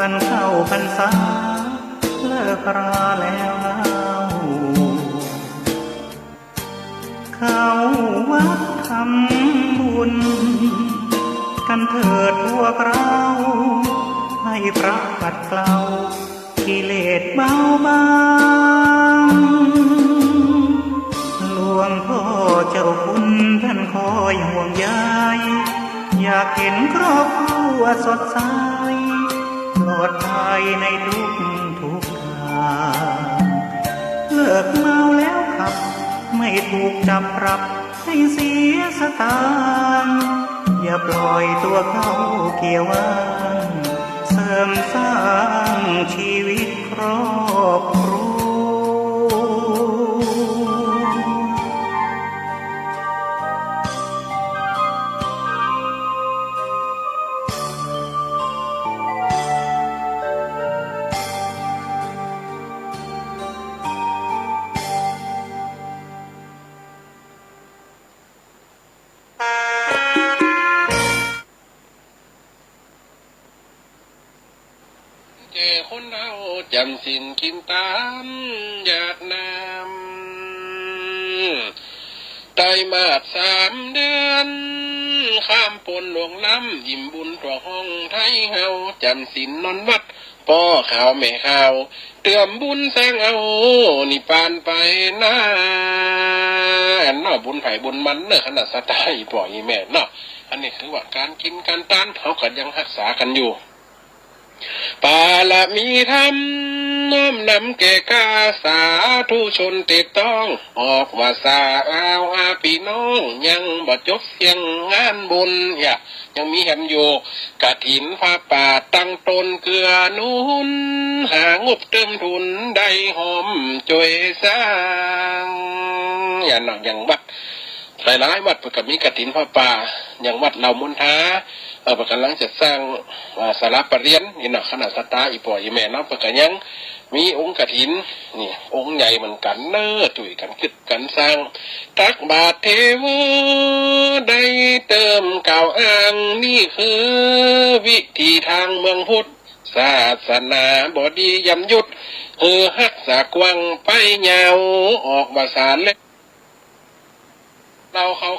วันเข้าพรรษาเลิกราแล้วเล่าเข้าวัดทำบุญกันเถิดพวกเราให้พระปัดเกลากิเลสเบาบางหลวงพ่อเจ้าคุณท่านคอยห่วงใยอยากเห็นครอบครัวสดใสปลอดภัยในทุกทางเลิกเมาแล้วขับไม่ถูกจับปรับให้เสียสตางค์อย่าปล่อยตัวเข้าเกี่ยวว่างเสริมสร้างชีวิตครอบครัวคนเราจำสินกินตามอยากนำไตรมาส3 เดือนข้ามปนหลวงล้ำยิ้มบุญตัวห้องไทยเฮาจำสินนอนวัดป้อข่าวแม่ข่าวเติมบุญแสงเอานี่ปานไปหน้าเนาะบุญไผ่บุญมันเนอะขนาดสไตล์ปล่อยแม่เนาะอันนี้คือว่าการกินการต้านเขาก็ยังรักษากันอยู่ปาละมีธรรมน้อมนำแก่กาสาธุชนติดต้องออกว่าสาอาพี่น้องยังบ่จบเสียงงานบุญยังมีแหมอยู่กฐินผ้าป่าตั้งตนเกลือนุนหางบเติมทุนได้หอมจวยสร้างหนักอย่างวัดหลายวัดประกอบมีกฐินผ้าป่าอย่างวัดเหล่ามณฑาประกำลังจะสร้างสาราปรริญญานี่นะขนาดสตาอีปอยแม่น้ำประกำยังมีองค์กฐินนี่องค์ใหญ่เหมือนกันเนอจุยกันคิดกันสร้างตักบาตรเทวได้เติมกล่าวอ้างนี่คือวิธีทางเมืองพุทธศาสนาบดียำยุดฮักษากวังไปยาวออกบาสารเล็กเราเขา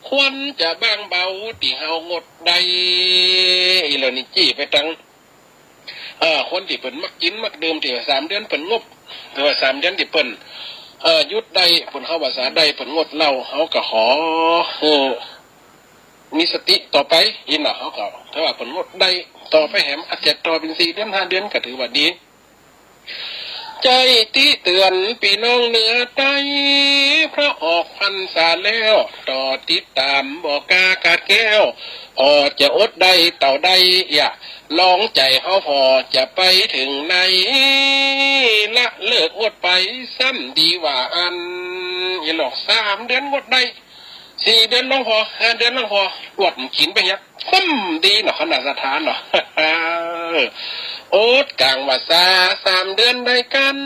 ควรจะบ้างเบาที่เฮางดใดอีเหล่านี้จี้ไปตั้งคนที่เปิ่นมักกินมักดื่มที่3 เดือนเปิ่นงบหรือว่า3 เดือนที่เปิ่นยุดใดเปิ่นเข้าภาษาใดเปิ่นงดเหล้าเฮาก็ขอมีสติต่อไปยินน่ะเฮาก็ถ้าว่าเปิ่นงดใดต่อไปแหมอาจจะต่อเป็น4 เดือน 5 เดือนก็ถือว่าดีใจที่เตือนพี่น้องเหนือใต้เพราะออกพรรษาแล้วต่อติดตามบอกกากาดแก้วพอจะอดได้เต่าได้ลองใจเขาพอจะไปถึงไหนละเลิกอดไปซ้ำดีว่าอันอย่าหลอก3 เดือนอดได้4 เดือนน้องพอ5 เดือนน้องพออดขินไปยักซ้ำดีเนาะขนาดสถานเนาะโอ๊ตกลางว่า3 เดือนได้กัน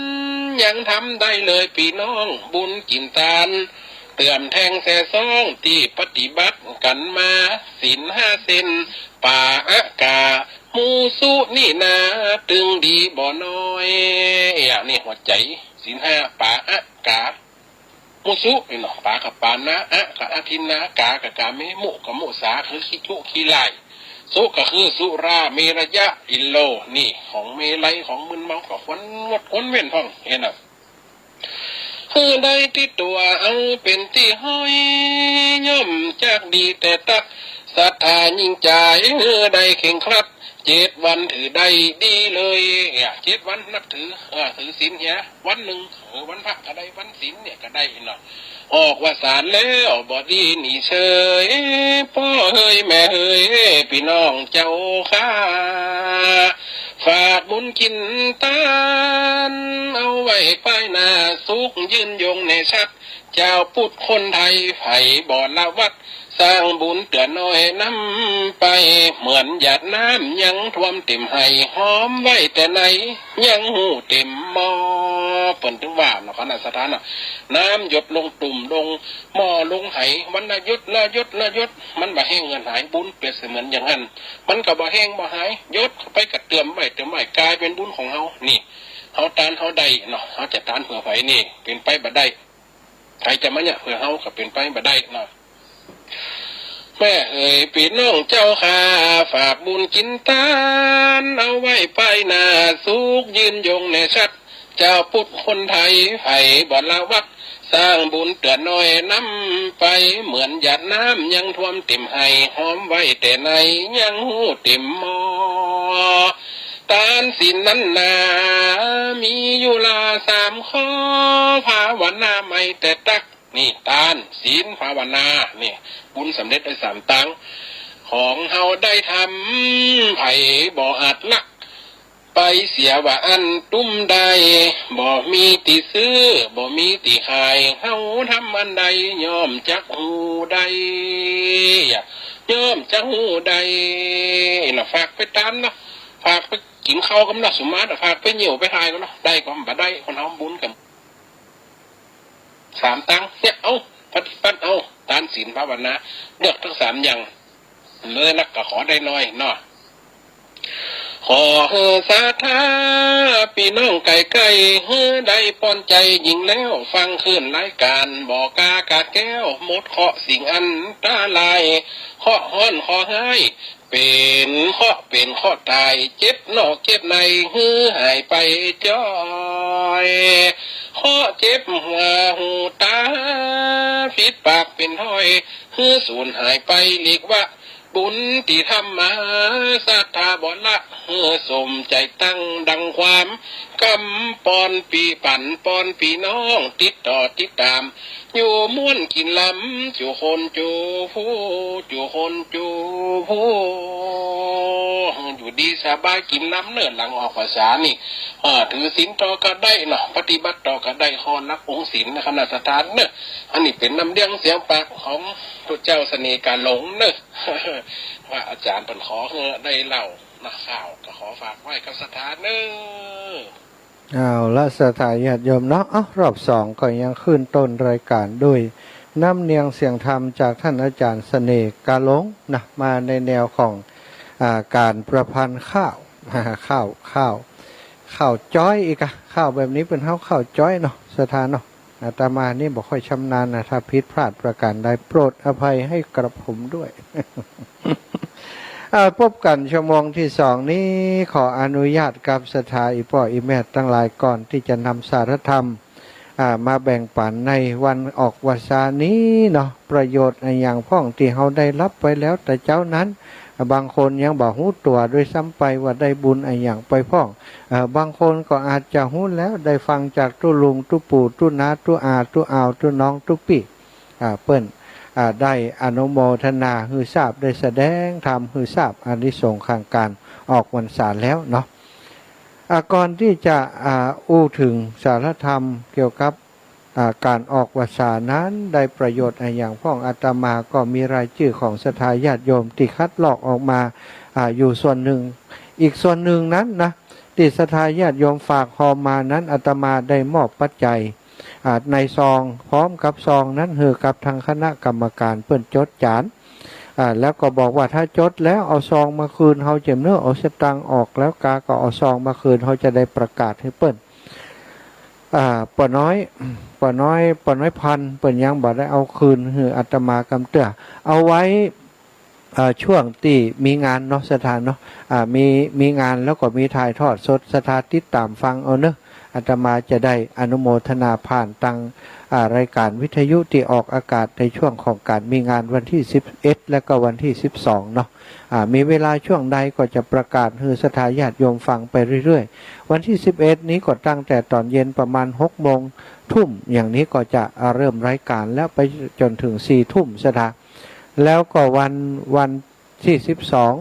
ยังทำได้เลยพี่น้องบุญกินตาลเตือนแทงแสซองที่ปฏิบัติกันมาศีล5 เซนป่าอากามูสุนี่นาตึงดีบ่น้อยนี่หัวใจศีล5ป่าอากามูสุนี่เนาะป่ากับป่านะกับอาทินนะกากับกาเมมุกับมุสาคือขี้จุขี้ไลสุก็คือสุราเมรยะอิโลนี่ของเมลัยของมึนเมากับคนงดคนเว้นท่องเห็นอ่ะได้ที่ตัวเอาเป็นที่ห้อยย่อมจากดีแต่ตักศรัทธายิ่งใจได้เข่งครัด7 วันถือได้ดีเลย7 วันนับถือศีลเนี่ยวันหนึ่งวันพระก็ได้วันศีลเนี่ยก็ได้เนาะออกว่าสารแล้วบ่ดีนี่เฉยพ่อเฮ้ยแม่เฮ้ยพี่น้องเจ้าข้าฝากบุญกินตานเอาไว้ภายหน้าสุขยืนยงในชัดเจ้าพุทธคนไทยไผ่บ่อละวัด สร้างบุญเตือนน้อยน้ำไปเหมือนหยาดน้ำยังท่วมเต็มให้หอมไว้แต่ไหนยังหูเต็มหม้อเปิ่นถึงว่าเนาะขณะสถานน้ำหยดลงตุ่มลงหม้อลงไหวันละหยดละหยดละหยดมันบ่แห้งเงินหายบุญเปรียบเสมือนอย่างนั้นมันก็บ่แห้งบ่หายหยดไปกระเติมไว้กลายเป็นบุญของเฮานี่เฮาตานเฮาได้เนาะเฮาจะตานเผื่อไผนี่เป็นไปบ่ได้ใครจะมาเนี่ยเผื่อเฮาก็เป็นไปบ่ได้เนาะแม่เอ๋ยพี่น้องเจ้าข้าฝากบุญกินตานเอาไว้ไปหน้าสุขยืนยงในชัดเจ้าพุทธคนไทยไผ่บ่ละวัดสร้างบุญเตือนน้อยน้ำไปเหมือนหยาดน้ำยังท่วมเต็มให้หอมไว้แต่ในยังหูเต็มหม้อตานศีลนั้นนามีอยู่ลา3 ข้อภาวนาไม่แต่ตักนี่ตานศีลภาวนานี่บุญสำเร็จได้3 ตังของเฮาได้ทำไผ่บ่อาจลักไปเสียว่าอันตุ้มใดบ่มีติซื้อบ่มีติขายเฮาทำอันใดย่อมจักหูใดย่อมจักหูใดน่ะฝากไปตามนะฝากไปกินข้าวกับนะสุมาตรฝากไปเหนียวไปทายก็เนาะได้ก็บ่ได้คนเฮาบุญกัน3 ตังเนี่ยเอาปฏิบัติเอาทานศีลภาวนาเลือกทั้ง3อย่างเลยนักก็ขอได้น้อยเนาะขอสาธาพี่น้องไก่ได้ป้อนใจยิงแล้วฟังขึ้นรายการบอกกากาแก้วหมดเคาะสิ่งอันตาลายเคาะฮ้อนเคาะให้เป็นเคาะตายเจ็บนอกเจ็บในหายไปจ้อยเคาะเจ็บหัวหูตาปิดปากเป็นถ้อยสูญหายไปเรียกว่าบุญที่ทำมาศรัทธาบ่ละสมใจตั้งดังความกำปอนปีปั่นปอนปีน้องติดต่อติดตามอยู่ม้วนกินลำจูคนจูผู้จูคนจูผู้อยู่ดีสบายกินลำเนิ่นหลังออกภาษานี่ถือศีลต่อก็ได้เนาะปฏิบัติต่อก็ได้คอนักองค์ศีลนะครับนาสถานเนอะอันนี้เป็นน้ำเลี้ยงเสียงปากของพระเจ้าเสน่ห์การหลงเนอะว่าอาจารย์เป็นขอได้เล่านักข่าวก็ขอฝากไว้กับสถานเนอะเอาละสถานญาติโยมเนาะรอบ2ก็ยังขึ้นต้นรายการด้วยน้ำเนียงเสียงธรรมจากท่านอาจารย์เสน่ห์กาหลงนะมาในแนวของการประพันธ์ข้าวจ้อยอีกข้าวแบบนี้เป็นข้าวจ้อยเนาะสถานเนาะอาตมานี่บอกค่อยชำนาญนะถ้าผิดพลาดประการใดโปรดอภัยให้กระผมด้วย พบกันชั่วโมงที่2นี้ขออนุญาตกับสถาอีพ่ออีแม่ทั้งหลายก่อนที่จะนำสารธรรมมาแบ่งปันในวันออกวสานี้เนาะประโยชน์อย่างพ่องที่เราได้รับไปแล้วแต่เจ้านั้นบางคนยังบอกหูตัวด้วยซ้ำไปว่าได้บุญอย่างไปพ่องบางคนก็อาจจะหูแล้วได้ฟังจากตุลุงตุปู่ตุนาตุอาตุอาวตุน้องตุปีเปิ้นได้อนุโมทนาฮือทราบได้แสดงธรรมฮือทราบอานิสงส์ข้างการออกพรรษาแล้วเนาะก่อนที่จะอู้ถึงสารธรรมเกี่ยวกับการออกพรรษานั้นได้ประโยชน์อย่างพ่องอาตมาก็มีรายชื่อของศรัทธาญาติโยมที่คัดลอกออกมาอยู่ส่วนหนึ่งอีกส่วนหนึ่งนั้นนะที่ศรัทธาญาติโยมฝากหอมมานั้นอาตมาได้มอบปัจจัยในซองพร้อมกับซองนั้นคือกับทางคณะกรรมการเปิ้นจดจานแล้วก็บอกว่าถ้าจดแล้วเอาซองมาคืนเขาจะเนื้อเอาสตังออกแล้วกาก็เอาซองมาคืนเขาจะได้ประกาศให้เปิ้นป่อน้อยพันเปิ้นยังบอกได้เอาคืนคืออาตมากำเตื้อเอาไว้ช่วงที่มีงานเนาะสถานเนาะมีงานแล้วก็มีถ่ายทอดสดสถานติดตามฟังเอาเนอะอาตมาจะได้อนุโมทนาผ่านทางรายการวิทยุที่ออกอากาศในช่วงของการมีงานวันที่11และก็วันที่12เนาะมีเวลาช่วงใดก็จะประกาศให้ศรัทธาญาติโยมฟังไปเรื่อยๆวันที่11นี้ก็ตั้งแต่ตอนเย็นประมาณ6 โมงทุ่มอย่างนี้ก็จะเริ่มรายการแล้วไปจนถึง4 ทุ่มสถาแล้วก็วันที่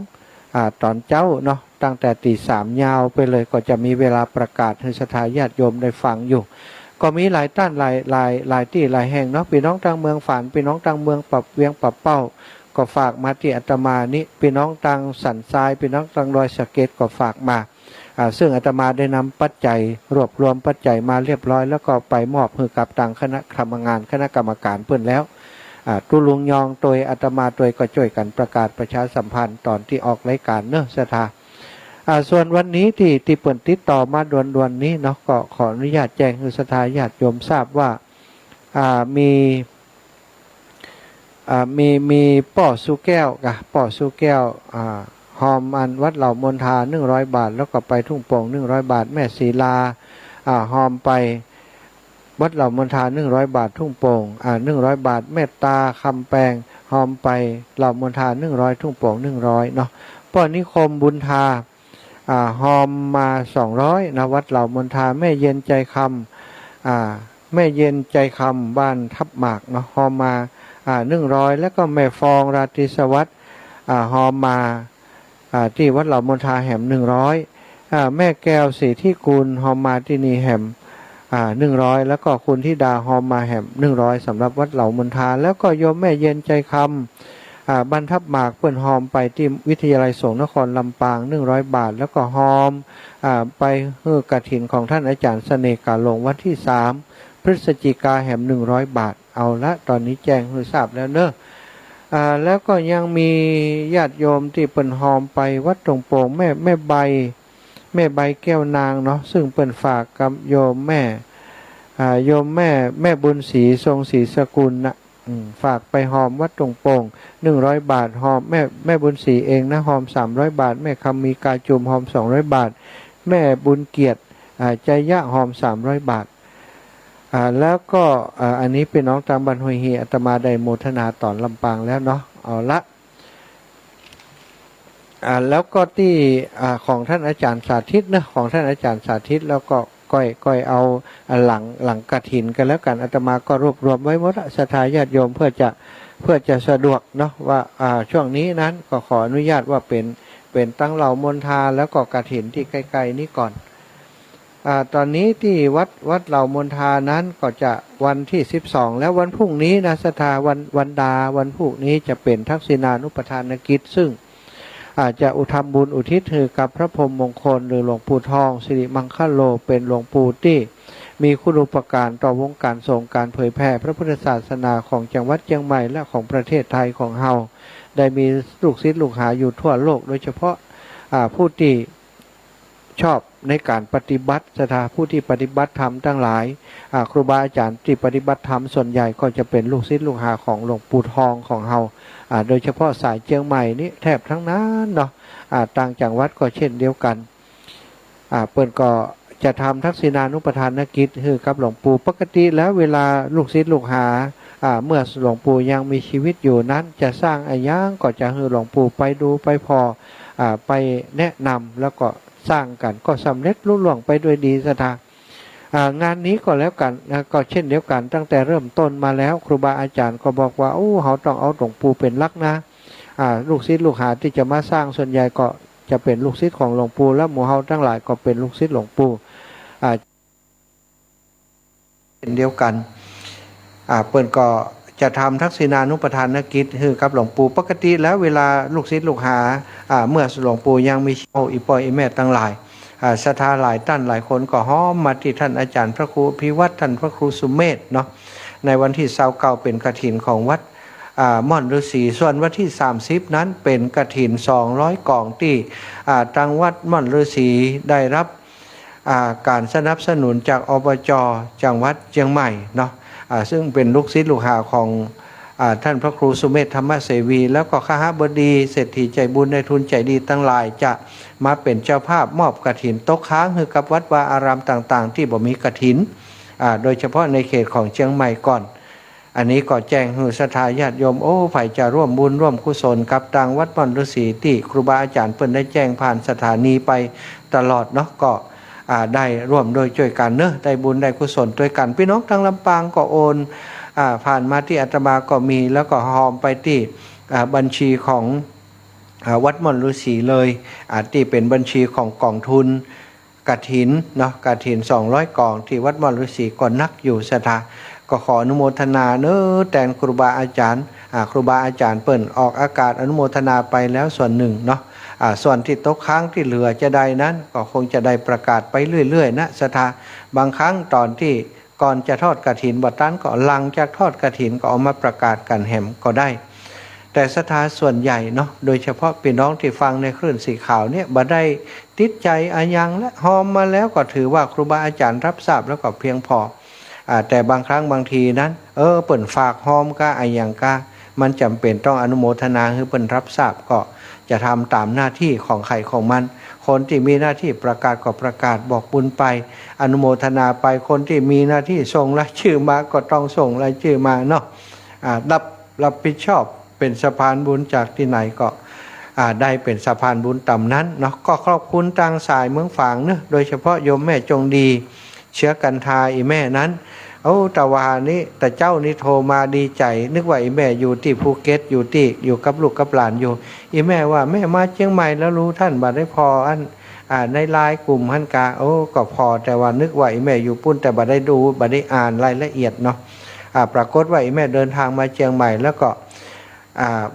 12ตอนเจ้าเนาะตั้งแต่ตี 3ยาวไปเลยก็จะมีเวลาประกาศให้ศรัทธาญาติโยมได้ฟังอยู่ ก็มีหลายต้านหลายที่หลายแห่งเนาะพี่น้องทางเมืองฝานพี่น้องทางเมืองปรับเวียงปรับเป้าก็ฝากมาที่อาตมานี้พี่น้องทางสันทรายพี่น้องทางดอยสะเก็ดก็ฝากมาซึ่งอาตมาได้นำปัจจัยรวบรวมปัจจัยมาเรียบร้อยแล้วก็ไปมอบให้กับทางคณะทำงานคณะกรรมการเพิ่นแล้วตุลุงยองโดยอาตมาโดยก็ช่วยกันประกาศประชาสัมพันธ์ตอนที่ออกรายการเนอะสถาส่วนวันนี้ที่เปิดติดต่อมาด่วนนี้เนาะก็ขออนุญาตแจ้งให้สถาญาติโยมทราบว่ามีป่อสุแก้วกะป่อสุแก้วหอมอันวัดเหล่ามนทา100 บาทแล้วก็ไปทุ่งโป่ง100 บาทแม่ศิลาหอมไปวัดเหล่ามนทา100 บาททุ่งโป่ง100 บาทเมตตาคำแปลงหอมไปเหล่ามนทา100ทุ่งโป่ง100เนาะป่อนิคมบุญทาหอมมา200นะวัดเหล่ามนทาแม่เย็นใจคำแม่เย็นใจคำบ้านทับหมากเนาะหอมมา100แล้วก็แม่ฟองราตรีสวัสดิ์หอมมาที่วัดเหล่ามนทาแหม100แม่แก้วศรีที่กุลหอมมาที่นี่แหม100แล้วก็คุณธิดาหอมมาแหม100สำหรับวัดเหล่ามนทาแล้วก็โยมแม่เย็นใจคำบรรทับหมากเปิ้นหอมไปที่วิทยาลัยสงฆ์นครลำปาง100 บาทแล้วก็หอมไปกฐินของท่านอาจารย์เสน่ห์กาลงวันที่3 พฤศจิกาแหม100 บาทเอาละตอนนี้แจ้งให้ทราบแล้วเนอะแล้วก็ยังมีญาติโยมที่เปิ้นหอมไปวัดตรงโป่งแม่ใบแก้วนางเนาะซึ่งเปิ้นฝากกับโยมแม่บุญศรีทรงศรีสกุลนะฝากไปหอมวัดตรงโป่ง100 บาทหอมแม่บุญศรีเองนะหอม300 บาทแม่คำมีกาจุมหอม200 บาทแม่บุญเกียรติใจยะหอม300 บาทแล้วก็อันนี้เป็นน้องตามบันหอยเฮียอาตมาได้โมทนาตอนลำปางแล้วเนาะเอาละแล้วก็ที่ของท่านอาจารย์สาธิตนะของท่านอาจารย์สาธิตแล้วก็ก้อยเอาหลังกฐินกันแล้วกันอาตมาก็รวบรวมไว้หมดศรัทธาญาติโยมเพื่อจะสะดวกเนาะว่าช่วงนี้นั้นก็ขออนุญาตว่าเป็นตั้งเหล่ามณฑาแล้วก็กฐินที่ใกล้ๆนี้ก่อนตอนนี้ที่วัดเหล่ามณฑานั้นก็จะวันที่12แล้ววันพรุ่งนี้นะศรัทธาวันดาวันพรุ่งนี้จะเป็นทักษิณานุปทานกิจซึ่งอาจจะอุทำบุญอุทิศให้กับพระพรหมมงคลหรือหลวงปู่ทองสิริมังคโลเป็นหลวงปู่ที่มีคุณูปการต่อวงการส่งการเผยแพร่พระพุทธศาสนาของจังหวัดเชียงใหม่และของประเทศไทยของเฮาได้มีลูกศิษย์ลูกหาอยู่ทั่วโลกโดยเฉพาะผู้ที่ชอบในการปฏิบัติศรัทธาผู้ที่ปฏิบัติธรรมทั้งหลายครูบาอาจารย์ที่ปฏิบัติธรรมส่วนใหญ่ก็จะเป็นลูกศิษย์ลูกหาของหลวงปู่ทองของเฮาโดยเฉพาะสายเชียงใหม่นี้แทบทั้งนั้นเนาะต่างจังหวัดก็เช่นเดียวกันเปิ้นก็จะทำทักษิณานุปทานกิจคือกับหลวงปู่ปกติแล้วเวลาลูกศิษย์ลูกหาเมื่อหลวงปู่ยังมีชีวิตอยู่นั้นจะสร้างอะไรย่างก็จะให้หลวงปู่ไปดูไปพอไปแนะนำแล้วก็สร้างกันก็สำเร็จลุล่วงไปด้วยดีศรัทธางานนี้ก็แล้วกันก็เช่นเดียวกันตั้งแต่เริ่มต้นมาแล้วครูบาอาจารย์ก็บอกว่าเขาต้องเอาหลวงปู่เป็นหลักนะลูกศิษย์ลูกหาที่จะมาสร้างส่วนใหญ่ก็จะเป็นลูกศิษย์ของหลวงปู่และหมู่เฮาทั้งหลายก็เป็นลูกศิษย์หลวงปู่เช่นเดียวกันเปิ้นก็จะทำทักษิณานุปทานกิจคือกับหลวงปู่ปกติแล้วเวลาลูกศิษย์ลูกหาเมื่อหลวงปู่ยังมีชีวิตอีปอยอีแม่ทั้งหลายศรัทธาหลายท่านหลายคนก็ห้อมมาที่ท่านอาจารย์พระครูพิวัตรท่านพระครูสุเมธเนาะในวันที่29เป็นกฐินของวัดม่อนฤาษีส่วนวันที่30นั้นเป็นกฐิน200 กล่องที่ทางวัดม่อนฤาษีได้รับการสนับสนุนจากอบจ.จังหวัดเชียงใหม่เนาะซึ่งเป็นลูกศิษย์ลูกหาของท่านพระครูสุเมธธรรมเสวีแล้วก็ข้าบดีเศรษฐีใจบุญในทุนใจดีทั้งหลายจะมาเป็นเจ้าภาพมอบกฐินตกค้างให้กับวัดวาอารามต่างๆที่บ่มีกฐินโดยเฉพาะในเขตของเชียงใหม่ก่อนอันนี้ก็แจ้งให้ศรัทธาญาติโยมไผจะร่วมบุญร่วมกุศลกับทางวัดม่อนฤาษีที่ครูบาอาจารย์เพิ่นได้แจ้งผ่านสถานีไปตลอดเนาะก็ได้ร่วมโดยช่วยกันเนอะได้บุญได้กุศลด้วยกันพี่น้องทางลำปางก็โอนผ่านมาที่อาตมาก็มีแล้วก็หอมไปที่บัญชีของวัดม่อนฤาษีเลยที่เป็นบัญชีของกองทุน กฐินเนาะกฐิน200 กองที่วัดมอฤษีก็นักอยู่ศรัทธาก็ขออนุโมทนาเน้อแต่ครูบาอาจารย์ครูบาอาจารย์เปิ่นออกอากาศอนุโมทนาไปแล้วส่วนหนึ่งเนาะส่วนที่ตกค้างที่เหลือจะได้นั้นก็คงจะได้ประกาศไปเรื่อยๆนะศรัทธาบางครั้งตอนที่ก่อนจะทอดกฐินบัดนั้นก็หลังจากทอดกฐินก็เอามาประกาศกันแหมก็ได้แต่ศรัทธาส่วนใหญ่เนาะโดยเฉพาะพี่น้องที่ฟังในคลื่นสีขาวเนี่ยบ่ได้ติดใจอายังและหอมมาแล้วก็ถือว่าครูบาอาจารย์รับทราบแล้วก็เพียงพอแต่บางครั้งบางทีนั้นเปิ่นฝากหอมก็อายังก็มันจำเป็นต้องอนุโมทนาให้เปิ่นรับทราบก็จะทำตามหน้าที่ของใครของมันคนที่มีหน้าที่ประกาศก็ประกาศบอกบุญไปอนุโมทนาไปคนที่มีหน้าที่ส่งรายชื่อมาก็ต้องส่งรายชื่อมาเนาะรับผิดชอบเป็นสะพานบุญจากที่ไหนก็ได้เป็นสะพานบุญต่ำนั้นเนาะก็ขอบคุณทางสายเมืองฝางเนาะโดยเฉพาะโยมแม่จงดีเชื้อกันทาอีแม่นั้นตะวานี้แต่เจ้านี่โทรมาดีใจนึกว่าอีแม่อยู่ที่ภูเก็ตอยู่กับลูกกับหลานอยู่อีแม่ว่าแม่มาเชียงใหม่แล้วรู้ท่านบัดได้พอในไลน์กลุ่มฮั่นกาก็พอแต่ว่านึกว่าอีแม่อยู่ปุ้นแต่บัดได้ดูบัดได้อ่านรายละเอียดเนาะปรากฏว่าอีแม่เดินทางมาเชียงใหม่แล้วก็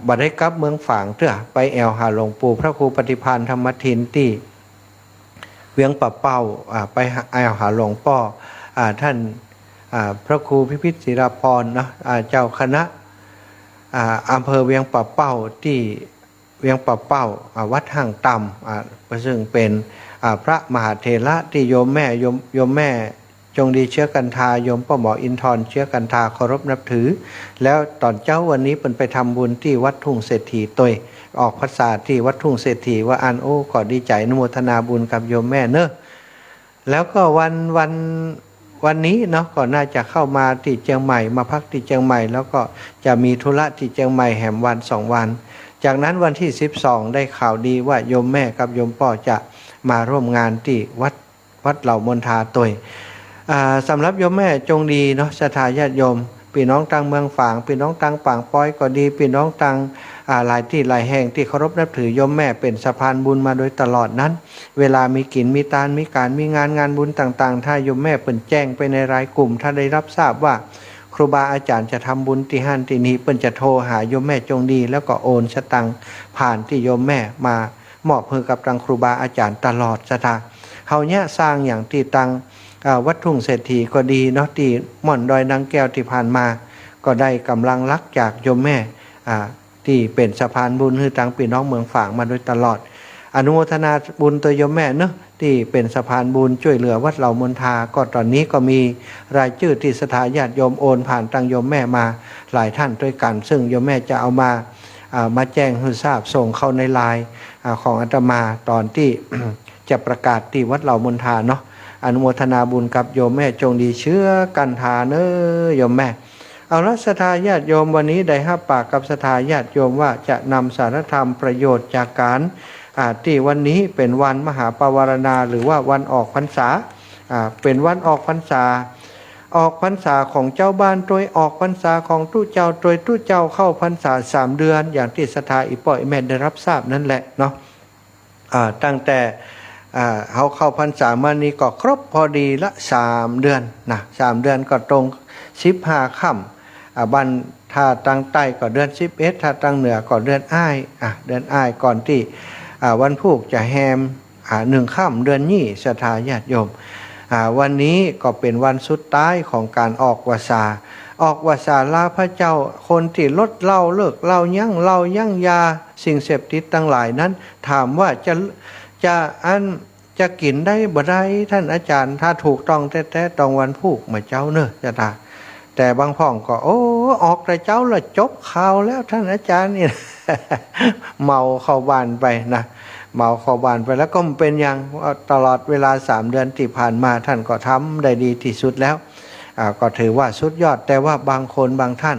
บัดได้กลับเมืองฝางเตื้อไปแอวหาหลวงปู่พระครูปฏิภาณธรรมทินที่เวียงป่าเป้าไปแอวหาหลวงพ่อท่านพระครูพิพิธศิราพรเนาะเจ้าคณะอำเภอเวียงป่าเป้าที่เวียงป่าเป้าวัดห่างต่ำซึ่งเป็นพระมหาเถระที่โยมแม่จงดีเชื้อกันทาโยมพ่อหมออินทร์เชื้อกันทาเคารพนับถือแล้วตอนเจ้าวันนี้เป็นไปทำบุญที่วัดทุ่งเศรษฐีตัวออกพรรษาที่วัดทุ่งเศรษฐีว่าขอดีใจอนุโมทนาบุญกับโยมแม่เนอะแล้วก็วันนี้เนาะก็น่าจะเข้ามาที่เชียงใหม่มาพักที่เชียงใหม่แล้วก็จะมีธุระที่เชียงใหม่แหมวัน2 วันจากนั้นวันที่12ได้ข่าวดีว่าโยมแม่กับโยมพ่อจะมาร่วมงานที่วัดเหล่ามนทาตัวสำหรับโยมแม่จงดีเนาะศรัทธาญาติโยมพี่น้องตังเมืองฝางพี่น้องตังป่างป้อยก็ดีพี่น้องตังหลายที่หลายแห่งที่เคารพนับถือโยมแม่เป็นสะพานบุญมาโดยตลอดนั้นเวลามีกินมีตานมีการมีงานบุญต่างๆถ้าโยมแม่เปิ่นแจ้งไปในรายกลุ่มถ้าได้รับทราบว่าครูบาอาจารย์จะทำบุญที่ห้านที่นี้เปิ่นจะโทรหาโยมแม่จงดีแล้วก็โอนสตังค์ผ่านที่โยมแม่มามอบให้กับทางครูบาอาจารย์ตลอดศรัทธาเฮาเนี่ยสร้างอย่างที่ตังวัดทุ่งเศรษฐีก็ดีเนาะที่ม่อนดอยนางแก้วที่ผ่านมาก็ได้กำลังรักจากโยมแม่ที่เป็นสะพานบุญให้ทางพี่น้องเมืองฝางมาโดยตลอดอนุโมทนาบุญตัวโยมแม่เนาะที่เป็นสะพานบุญช่วยเหลือวัดเหล่ามนทาก็ตอนนี้ก็มีรายชื่อที่ศรัทธาญาติโยมโอนผ่านทางโยมแม่มาหลายท่านด้วยกันซึ่งโยมแม่จะเอามาแจ้งให้ทราบส่งเข้าในไลน์ของอาตมาตอนที่ จะประกาศที่วัดเหล่ามนทาเนาะอนุโมทนาบุญกับโยมแม่จงดีเชื้อกันทาเนอโยมแม่เอาละศรัทธาญาติโยมวันนี้ได้รับปากกับศรัทธาญาติโยมว่าจะนำสารธรรมประโยชน์จากการที่วันนี้เป็นวันมหาปวารณาหรือว่าวันออกพรรษาเป็นวันออกพรรษาของเจ้าบ้านโดยออกพรรษาของตู้เจ้าโดยตู้เจ้าเข้าพรรษา3 เดือนอย่างที่ศรัทธาอีป่อยแม่ได้รับทราบนั่นแหละเนาะตั้งแต่เขาเข้าพรรษามานี้ก็ครบพอดีละ3 เดือนนะ3 เดือนก็ตรง15 ค่ำบันถ้าตั้งใต้ก็เดือน11ถ้าตั้งเหนือก็เดือนอ้ายเดือนอ้ายก่อนที่วันพุธจะแฮม1 ค่ำเดือนยี่ศรัทธาญาติโยมวันนี้ก็เป็นวันสุดท้ายของการออกวาสาลาพระเจ้าคนที่ลดเหล้าเลิกเหล้ายั่งยาสิ่งเสพติดทั้งหลายนั้นถามว่าจะกินได้บ่ได้ท่านอาจารย์ถ้าถูกต้องแท้ๆต้องวันพุธมาเจ้าเนอะจะตาแต่บางพ่องก็ออกแต่เจ้าละจบข่าวแล้วท่านอาจารย์นี่ เมาเข้าบ้านไปนะเมาเข้าบ้านไปแล้วก็เป็นอย่างตลอดเวลา3 เดือนที่ผ่านมาท่านก็ทำได้ดีที่สุดแล้วก็ถือว่าสุดยอดแต่ว่าบางคนบางท่าน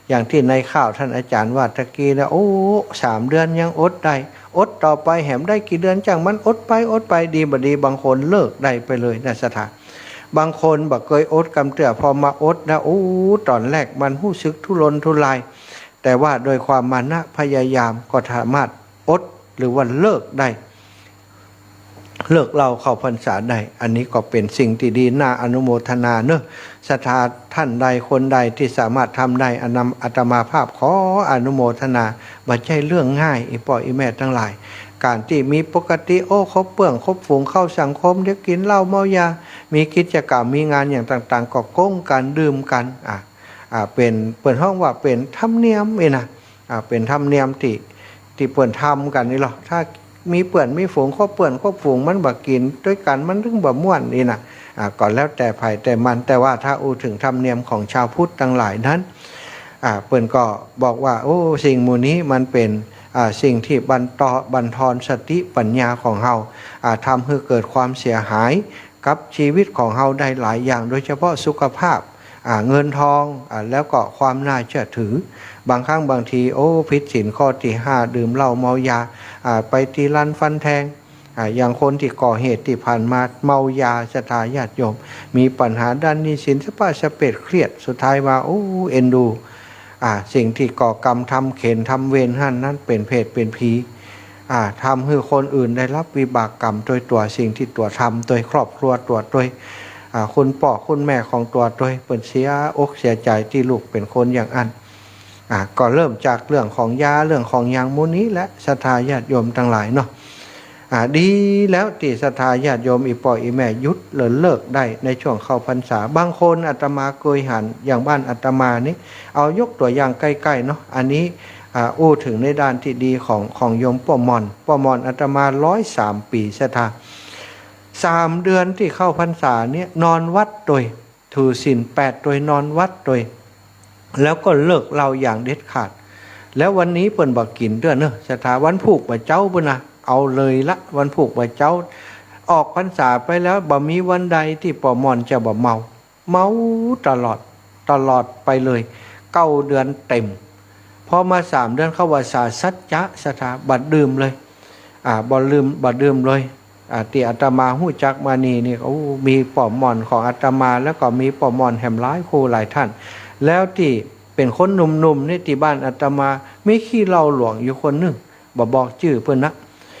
อย่างที่ในข่าวท่านอาจารย์ว่าตะกี้นะ3 เดือนยังอดได้อดต่อไปแหมได้กี่เดือนจังมันอดไปดีบดีบางคนเลิกได้ไปเลยนะสถานบางคนบอกเคยอดกำเตือพอมาอดนะตอนแรกมันหู้สึกทุรนทุรายแต่ว่าโดยความมานะพยายามก็สามารถอดหรือว่าเลิกได้ เลิกเล่าเข้าพรรษาได้อันนี้ก็เป็นสิ่งที่ดีน่าอนุโมทนาเนอะศรัทธาท่านใดคนใดที่สามารถทำได้อาตมาภาพขออนุโมทนาบ่ใช่เรื่องง่ายอีพ่ออีแม่ทั้งหลายการที่มีปกติครบเปื้องครบฝูงเข้าสังคมเดี๋ยวกินเหล้าเมายามีกิจกรรมมีงานอย่างต่างๆก็ก้งกันดื่มกันเป็นเปิดห้องว่าเป็นธรรมเนียมนะเป็นธรรมเนียมที่เปิดทำกันนี่หรอถ้ามีเปื่อนมีฝูงครบเปื่อนครบฝูงมันบ่กินด้วยกันมันถึงบ่ม่วนนี่นะก่อนแล้วแต่ไผ่แต่มันแต่ว่าถ้าอูถึงธรรมเนียมของชาวพุทธทั้งหลายนั้นเปิ่นก็บอกว่าโอ้สิ่งมูนี้มันเป็นสิ่งที่บันทอนสติปัญญาของเฮาทำให้เกิดความเสียหายกับชีวิตของเฮาได้หลายอย่างโดยเฉพาะสุขภาพเงินทองแล้วก็ความน่าเชื่อถือบางครั้งบางทีผิดศีลข้อที่5ดื่มเหล้าเมายาไปตีลันฟันแทงอย่างคนที่ก่อเหตุที่ผ่านมาเมายาศรัทธาญาติโยมมีปัญหาด้านหนี้สินสภาพสเปดเครียดสุดท้ายมาเอ็นดูสิ่งที่ก่อกรรมทำเข็นทำเวรหั่นนั้นเป็นเพศเป็นผีทำให้คนอื่นได้รับวิบากกรรมโดยตัวสิ่งที่ตัวทำโดยครอบครัวตัวโดยคุณพ่อคุณแม่ของตัวโดยเป็นเสียอกเสียใจที่ลูกเป็นคนอย่างอันก็เริ่มจากเรื่องของยาเรื่องของยางมูนี้และศรัทธาญาติโยมทั้งหลายเนาะดีแล้วที่ศรัทธาญาติโยมอีปอยอีแม่ยุดเลิกได้ในช่วงเข้าพรรษาบางคนอาตมาเคยหันอย่างบ้านอาตมานี้เอายกตัวอย่างใกล้ๆเนาะอันนี้ถึงในด้านที่ดีของโยมป้อมอนอาตมา103 ปีศรัทธา3 เดือนที่เข้าพรรษาเนี่ยนอนวัดโดยถือศีล8โดยนอนวัดโดยแล้วก็เลิกเหล้าอย่างเด็ดขาดแล้ววันนี้เปิ้นบ่กินเด้อเนอะศรัทธาวันผูกบ่เจ้าพุ่นนะเอาเลยละวันผูกบ่เจ้าออกพรรษาไปแล้วบ่มีวันใดที่ป้อมอนจะบ่เมาตลอดไปเลย9 เดือนเต็มพอมา3 เดือนเข้าว่าสัจจะศรัทธาบัดดื่มเลยบ่ดื่มเลยที่อาตมาหู้จักมานี่มีป้อมอนของอาตมาแล้วก็มีป้อมอนแห่มหลายครูหลายท่านแล้วที่เป็นคนหนุ่มๆนี่ที่บ้านอาตมามีขี้เหล้าหลวงอยู่คนหนึ่งบอกชื่อเพิ่นนะ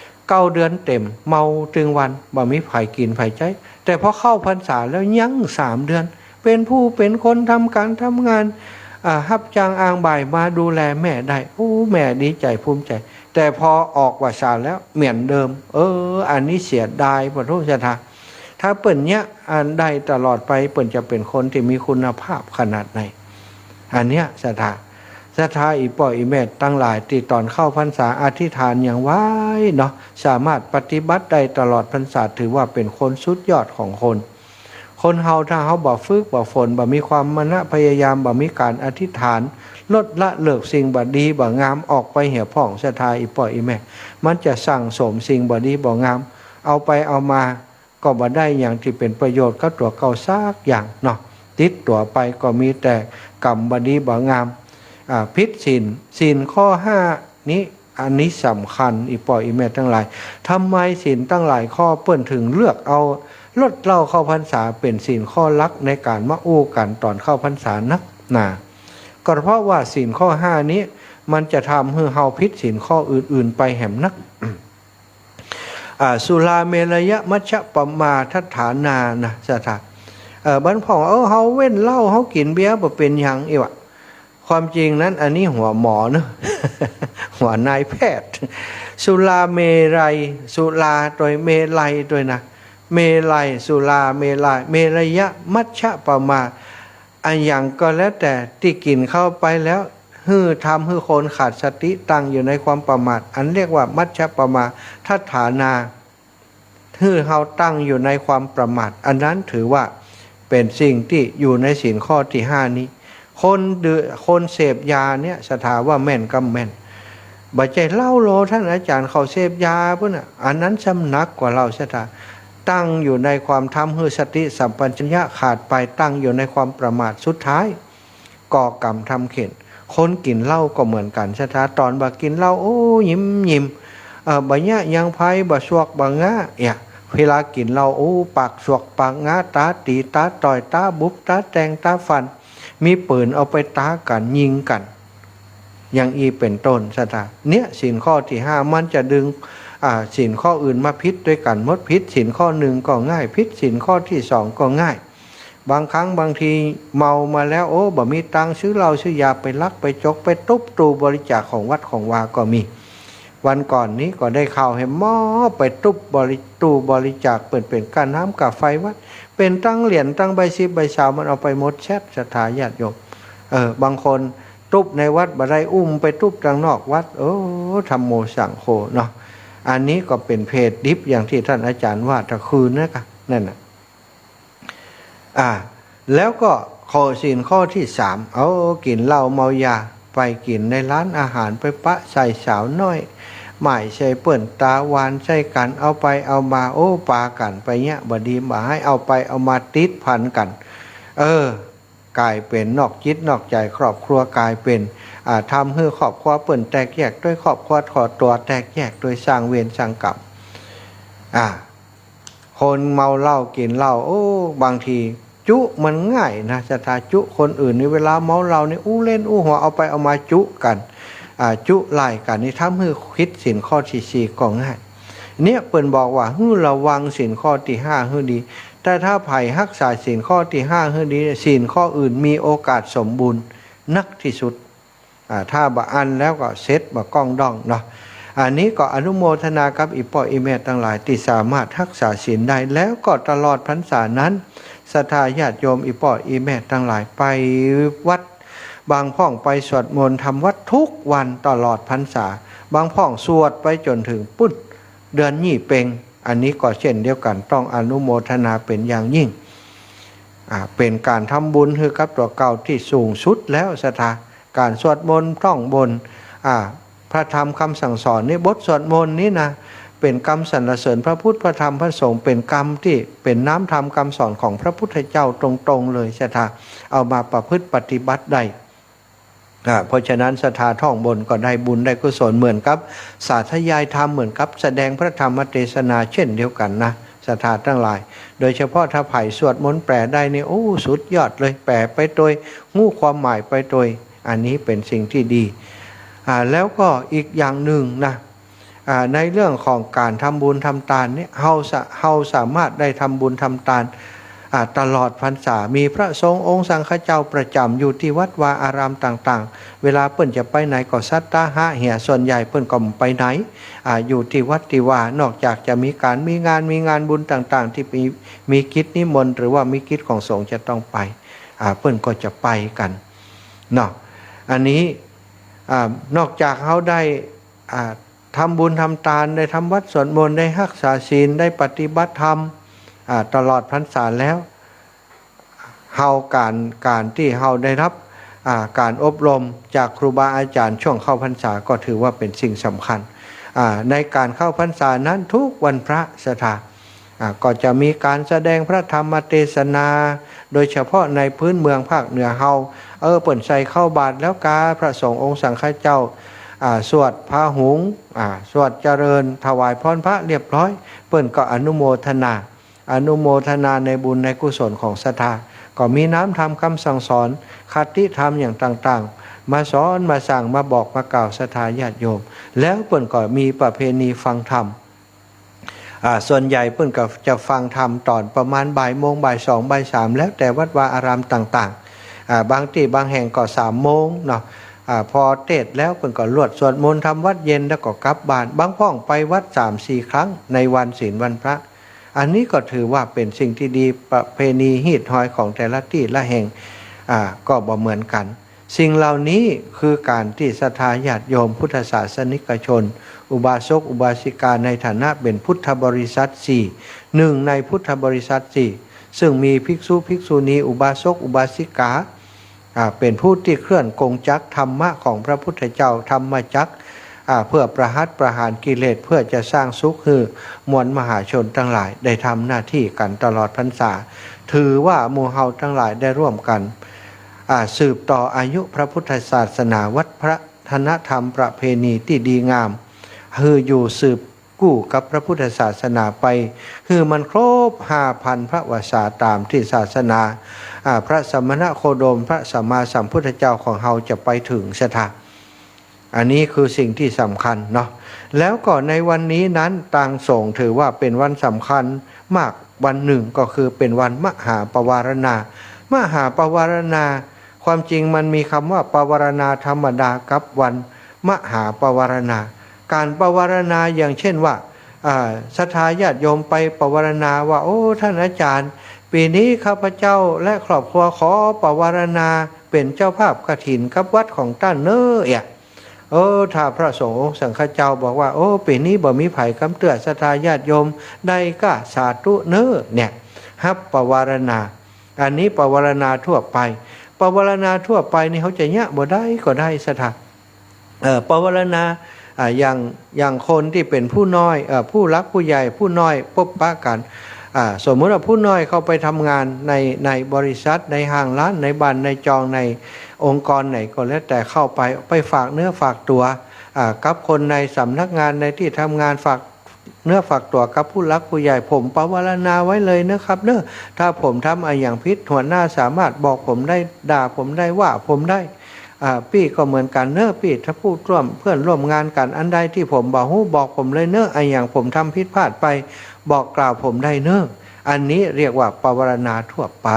9 เดือนเต็มเมาถึงวันบ่มีไผกินไผใจแต่พอเข้าพรรษาแล้วยัง3 เดือนเป็นผู้เป็นคนทำการทำงานรับจ้างอ้างบ่ายมาดูแลแม่ได้แม่ดีใจภูมิใจแต่พอออกว่าศาลแล้วเหมือนเดิมอันนี้เสียดายพระทุกท่านถ้าเปิ่นเนี้ยได้ตลอดไปเปิ่นจะเป็นคนที่มีคุณภาพขนาดไหนอันเนี้ยศรัทธาอีป่ออีแม่ตั้งหลายที่ตอนเข้าพรรษาอธิษฐานอย่างไว้เนาะสามารถปฏิบัติได้ตลอดพรรษาถือว่าเป็นคนสุดยอดของคนเฮาถ้าเฮาบ่ฝึกบ่ฝนบ่มีความมนะพยายามบ่มีการอธิษฐานลดละเลิกสิ่งบ่ดีบ่งามออกไปเหี่ยวผ่องศรัทธาอีป่ออีแม่มันจะสั่งสมสิ่งบ่ดีบ่งามเอาไปเอามาก็บ่ได้อย่างที่เป็นประโยชน์กับตัวเก่าซากอย่างเนาะติดตัวไปก็มีแต่กรรมบ่ดีบ่งามผิดศีลข้อ5นี้อันนี้สำคัญอีป่ออีแม่ทั้งหลายทำไมศีลตั้งหลายข้อเปิ้นถึงเลือกเอาลดเหล้าเข้าพรรษาเป็นศีลข้อลักในการมาอู้กันตอนเข้าพรรษานักหนาก็เพราะว่าศีลข้อ5นี้มันจะทำให้เฮาผิดศีลข้ออื่นๆไปแหมนักสุราเมรยะมัชฌะปมาทัฏฐานานะศรัทธาบันพ่องเฮาเว้นเหล้าเฮากินเบียร์บ่เป็นหยังวะความจริงนั้นอันนี้หัวหมอเนอะ หัวนายแพทย์สุราเมรัยสุราโดยเมลัยโดยนะเมลัยสุราเมลัยเมรยะมัชฌะปมาอันอย่างก็แล้วแต่ที่กินเข้าไปแล้วทำให้คนขาดสติตั้งอยู่ในความประมาทอันเรียกว่ามัชฌะปมาทัฏฐานาเฮาตั้งอยู่ในความประมาทอันนั้นถือว่าเป็นสิ่งที่อยู่ในศีลข้อที่5นี้คนเสพยาเนี่ยศรัทธาว่าแม่นก็แม่นบ่ใจเล่าโลท่านอาจารย์เขาเสพยาพุ่นอันนั้นสำนักกว่าเราศรัทธาตั้งอยู่ในความทำให้สติสัมปชัญญะขาดไปตั้งอยู่ในความประมาทสุดท้ายก่อกรรมทำเข็นคนกินเหล้าก็เหมือนกันศรัทธาตอนบ่กินเหล้ายิ้มบ่ยะยังไผบ่สวกบ่งะเวลากินเหล้าปากสวกปากงะตาตีตาต่อยตาบุบตาแตงตาฟันมีปืนเอาไปตากันยิงกันอย่างอีเป็นต้นศรัทธาเนี่ยศีลข้อที่5มันจะดึง ศีลข้ออื่นมาพิษด้วยกันมดพิษศีลข้อหนึ่งก็ง่ายพิษศีลข้อที่สองก็ง่ายบางครั้งบางทีเมามาแล้วโอ้บ่มีตังค์ซื้อเหล้าซื้อยาไปลักไปจกไปตุบตูบริจาคของวัดของวาก็มีวันก่อนนี้ก็ได้ข่าวให้หม้อไปตุบบริจาคเป็นการน้ำกับไฟวัดเป็นตั้งเหรียญตั้งใบซีใบชาวมันเอาไปหมดแชทศรัทธาญาติโยมบางคนตุบในวัดบ่ได้อุ้มไปตุบทางนอกวัดธรรมโมสังโฆเนาะอันนี้ก็เป็นเพศดิบอย่างที่ท่านอาจารย์ว่าตะคืนนะครับนั่นน่ะแล้วก็ข้อศีลข้อที่สามกินเหล้าเมายาไปกินในร้านอาหารไปปะใส่สาวน้อยหมายใส่เปิ่นตาหวานใส่กันเอาไปเอามาปากันไปเนี้ยบดีมาให้เอาไปเอามาติดพันกันกลายเป็นนอกจิตนอกใจครอบครัวกลายเป็นทำให้ครอบครัวเปิ่นแตกแยกด้วยครอบครัวขอตัวแตกแยกโดยสร้างเวรสร้างกรรมคนเมาเหล้ากินเหล้าบางทีจุมันง่ายนะศรัทธาจุคนอื่นในเวลาเมาเหล้านี่เล่นหัวเอาไปเอามาจุกันจุไล่กันนี่ทำให้คิดศีลข้อที่สี่ก็ง่ายเนี่ยเปิ้นบอกว่าให้ระวังศีลข้อที่ห้าให้ดีแต่ถ้าไผ่รักษาศีลข้อที่ห้าให้ดีศีลข้ออื่นมีโอกาสสมบูรณ์นักที่สุดถ้าบะอันแล้วก็เซ็ตบะก้องดองเนาะอันนี้ก็อนุโมทนากับอีพ่ออีแม่ทั้งหลายที่สามารถรักษาศีลได้แล้วก็ตลอดพรรษานั้นศรัทธาญาติโยมอีพ่ออีแม่ทั้งหลายไปวัดบางพ่องไปสวดมนต์ทำวัดทุกวันตลอดพรรษาบางพ่องสวดไปจนถึงปุ้นเดือนยี่เพ็งอันนี้ก็เช่นเดียวกันต้องอนุโมทนาเป็นอย่างยิ่งเป็นการทำบุญคือกับตัวเก่าที่สูงสุดแล้วศรัทธาการสวดมนต์ท่องบนพระธรรมคำสั่งสอนนี่บทสวดมนต์นี้นะเป็นกรรมสรรเสริญพระพุทธพระธรรมพระสงฆ์เป็นกรรมที่เป็นน้ำธรรมคำสอนของพระพุทธเจ้าตรงๆเลยศรัทธาเอามาประพฤติปฏิบัติได้เพราะฉะนั้นศรัทธาท่องบนก็ได้บุญได้กุศลเหมือนกับสาธยายธรรมเหมือนกับแสดงพระธรรมเทศนาเช่นเดียวกันนะศรัทธาทั้งหลายโดยเฉพาะถ้าไผ่สวดมนต์แปลได้นี่สุดยอดเลยแปลไปโดยงูความหมายไปโดยอันนี้เป็นสิ่งที่ดีแล้วก็อีกอย่างหนึ่งนะในเรื่องของการทำบุญทำทานนี่เราสามารถได้ทำบุญทำทานตลอดพรรษามีพระสงฆ์องค์สังฆเจ้าประจำอยู่ที่วัดวาอารามต่างๆเวลาเปิ้นจะไปไหนก็สัตตาหะเหี่ยส่วนใหญ่เปิ้นก็ไปไหนอยู่ที่วัดที่ว่านอกจากจะมีงานบุญต่างๆที่มีกิจนิมนต์หรือว่ามีกิจของสงฆ์จะต้องไปเปิ้นก็จะไปกันเนาะอันนี้นอกจากเขาได้ทำบุญทำทานได้ทำวัดสวดมนต์ได้รักษาศีลได้ปฏิบัติธรรมตลอดพรรษาแล้วการที่เราได้รับการอบรมจากครูบาอาจารย์ช่วงเข้าพรรษาก็ถือว่าเป็นสิ่งสำคัญในการเข้าพรรษานั้นทุกวันพระศรัทธาก็จะมีการแสดงพระธรรมเทศนาโดยเฉพาะในพื้นเมืองภาคเหนือเฮาเปิ่นใส่เข้าบาตรแล้วกาพระสงฆ์องค์สังฆเจ้าสวดพาหุงสวดเจริญถวายพรพระเรียบร้อยเปิ่นก็อนุโมทนาในบุญในกุศลของศรัทธาก็มีน้ำธรรมคำสั่งสอนคติธรรมอย่างต่างๆมาสอนมาสั่งมาบอกมากล่าวศรัทธาญาติโยมแล้วเปิ่นก็มีประเพณีฟังธรรมส่วนใหญ่เปิ่นก็จะฟังธรรมตอนประมาณบ่ายโมงบ่ายสองบ่ายสามแล้วแต่วัดวาอารามต่างๆบางที่บางแห่งก็3 โมงเนาะพอเทศแล้วเปิ่นก็รวดสวดมนต์ทำวัดเย็นแล้วก็กลับบ้านบางพ่องไปวัด 3-4 ครั้งในวันศีลวันพระอันนี้ก็ถือว่าเป็นสิ่งที่ดีประเพณีฮีดหอยของแต่ละที่ละแห่งก็บ่เหมือนกันสิ่งเหล่านี้คือการที่ศรัทธาญาติโยมพุทธศาสนิกชนอุบาสกอุบาสิกาในฐานะเป็นพุทธบริษัท4หนึ่งในพุทธบริษัท4ซึ่งมีภิกษุภิกษุณีอุบาสกอุบาสิกาเป็นผู้ที่เคลื่อนกงจักรธรรมะของพระพุทธเจ้าธรรมจักรเพื่อประหัตประหารกิเลสเพื่อจะสร้างสุขคือมวลมหาชนทั้งหลายได้ทำหน้าที่กันตลอดพรรษาถือว่าหมู่เฮาทั้งหลายได้ร่วมกันสืบต่ออายุพระพุทธศาสนาวัดพระธนธรรมประเพณีที่ดีงามคืออยู่สืบกู้กับพระพุทธศาสนาไปคือมันครบ 5,000 พระวสาตามที่ศาสนาพระสมณโคดมพระสัมมาสัมพุทธเจ้าของเฮาจะไปถึงสถา อันนี้คือสิ่งที่สำคัญเนาะแล้วก็ในวันนี้นั้นต่างสงฆ์ถือว่าเป็นวันสำคัญมากวันหนึ่งก็คือเป็นวันมหาปวารณามหาปวารณาความจริงมันมีคำว่าปวารณาธรรมดากับวันมหาปวารณาการปวารณาอย่างเช่นว่าศรัทธาญาติโยมไปปวารณาว่าโอ้ท่านอาจารย์ปีนี้ข้าพเจ้าและครอบครัวขอปวารณาเป็นเจ้าภาพกฐินกับวัดของท่านเน้อถ้าพระสงฆ์สังฆเจ้าบอกว่าโอ้ปีนี้บ่มีไผ่คำเตือนศรัทธาญาติโยมได้ก็สาธุเน้อเนี่ยฮับปวารณาอันนี้ปวารณาทั่วไปปวารณาทั่วไปนี่เขาจะยะบ่ได้ก็ได้ศรัทธาปวารณาอย่างคนที่เป็นผู้น้อยผู้รักผู้ใหญ่ผู้น้อยพบปะกันสมมติว่าผู้น้อยเข้าไปทำงานในบริษัทในห้างร้านในบ้านในจองในองค์กรไหนก็แล้วแต่เข้าไปฝากเนื้อฝากตัวกับคนในสำนักงานในที่ทำงานฝากเนื้อฝากตัวกับผู้รักผู้ใหญ่ผมปวารณาไว้เลยนะครับเนอะถ้าผมทำอย่างพิษหัวหน้าสามารถบอกผมได้ด่าผมได้ว่าผมได้พี่ก็เหมือนกันเนอะพี่ถ้าพูดร่วมเพื่อนร่วมงานกันอันใดที่ผมบอกผมเลยเนอะอย่างผมทำผิดพลาดไปบอกกล่าวผมได้เนอะอันนี้เรียกว่าปวารณาทั่วไป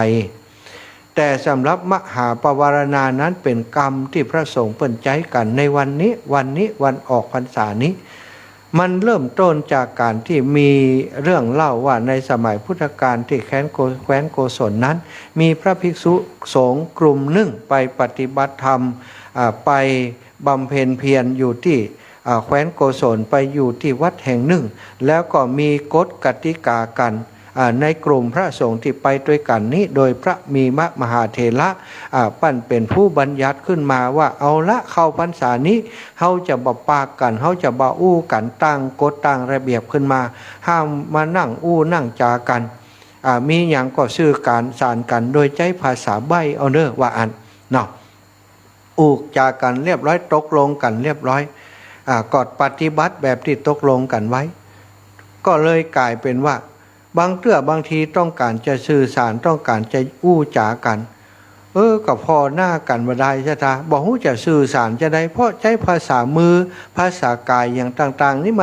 แต่สำหรับมหาปวารณานั้นเป็นกรรมที่พระสงฆ์เปิ่นใจกันในวันนี้วันออกพรรษานี้มันเริ่มต้นจากการที่มีเรื่องเล่าว่าในสมัยพุทธกาลที่แคว้นโกศลนั้นมีพระภิกษุสงฆ์กลุ่มหนึ่งไปปฏิบัติธรรมไปบำเพ็ญเพียรอยู่ที่แคว้นโกศลไปอยู่ที่วัดแห่งหนึ่งแล้วก็มีกฎกติกากันในกลุ่มพระสงฆ์ที่ไปด้วยกันนี้โดยพระมีมหาเถระปั้นเป็นผู้บัญญัติขึ้นมาว่าเอาละเข้าพรรษานี้เขาจะบ่ปากกันเขาจะบ่อู้กันตั้งกฎตั้งระเบียบขึ้นมาห้ามมานั่งอู้นั่งจากันมีอย่างก็สื่อการสารกันโดยใช้ภาษาใบ้เอาเนอะว่าอันเนาะอูกจากันเรียบร้อยตกลงกันเรียบร้อยกฎปฏิบัติแบบที่ตกลงกันไว้ก็เลยกลายเป็นว่าบางทีต้องการจะสื่อสารต้องการจะอู้จากันก็พอหน้ากันมาได้ใช่ไหมบอกว่าจะสื่อสารจะได้เพราะใช้ภาษามือภาษากายอย่างต่างๆนี่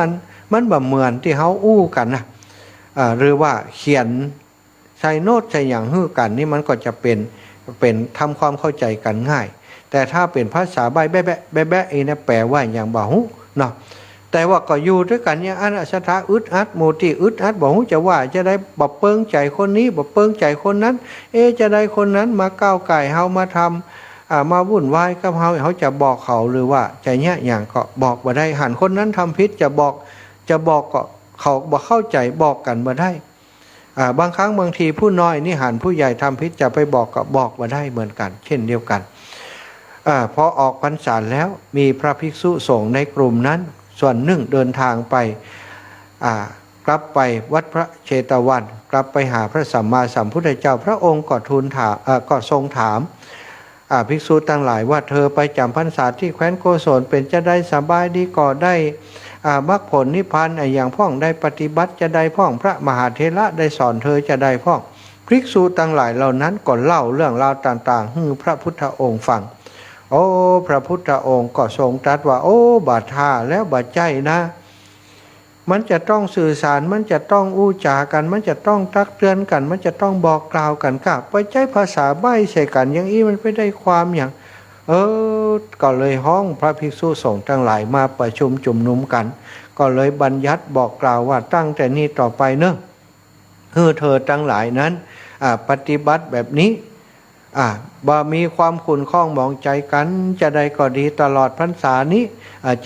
มันแบบเหมือนที่เขาอู้กันนะหรือว่าเขียนใช้โน้ตใช้อย่างฮื้อกันนี่มันก็จะเป็นทำความเข้าใจกันง่ายแต่ถ้าเป็นภาษาใบแบะเองนะแปลว่าอย่างบ่ฮู้เนาะแต่ว่าก็อยู่ด้วยกันอย่างอันสถาอึดอัดโมติอึดอัดบอกจะว่าจะได้บ่เปิงใจคนนี้บ่เปิงใจคนนั้นจะได้คนนั้นมาก้าวไก่เฮามาทำมาวุ่นวายกับเขาจะบอกเขาหรือว่าใจเนี้ยอย่างก็บอกบ่ได้หันคนนั้นทำพิษจะบอกก็เขาบ่เข้าใจบอกกันบ่ได้บางครั้งบางทีผู้น้อยนี่หันผู้ใหญ่ทำพิษจะไปบอกก็บอกบ่ได้เหมือนกันเช่นเดียวกันพอออกพรรษาแล้วมีพระภิกษุสงฆ์ในกลุ่มนั้นส่วนหนึ่งเดินทางไปกลับไปวัดพระเชตวันกลับไปหาพระสัมมาสัมพุทธเจ้าพระองค์ก็ทูลถามก็ทรงถามภิกษุทั้งหลายว่าเธอไปจำพรรษาที่แคว้นโกศลเป็นจะได้สบายดีก่อได้มรรคผลนิพพานอย่างพ่องได้ปฏิบัติจะได้พ่องพระมหาเถระได้สอนเธอจะได้พ่องภิกษุทั้งหลายเหล่านั้นก็เล่าเรื่องราวต่างๆให้พระพุทธองค์ฟังพระพุทธองค์ก็ทรงตรัสว่าบาทาแล้วบาใจนะมันจะต้องสื่อสารมันจะต้องอู้จากันมันจะต้องตักเตือนกันมันจะต้องบอกกล่าวกันกับไปใช้ภาษาใบ้ใส่กันอย่างนี้มันไม่ได้ความอย่างก็เลยห้องพระภิกษุสงฆ์ทั้งหลายมาประชุมจุ่มนุมกันก็เลยบัญญัติบอกกล่าวว่าตั้งแต่นี้ต่อไปเนอะเธอทั้งหลายนั้นปฏิบัติแบบนี้บ่มีความขุ่นข้องมองใจกันจะได้ก็ดีตลอดพรรษานี้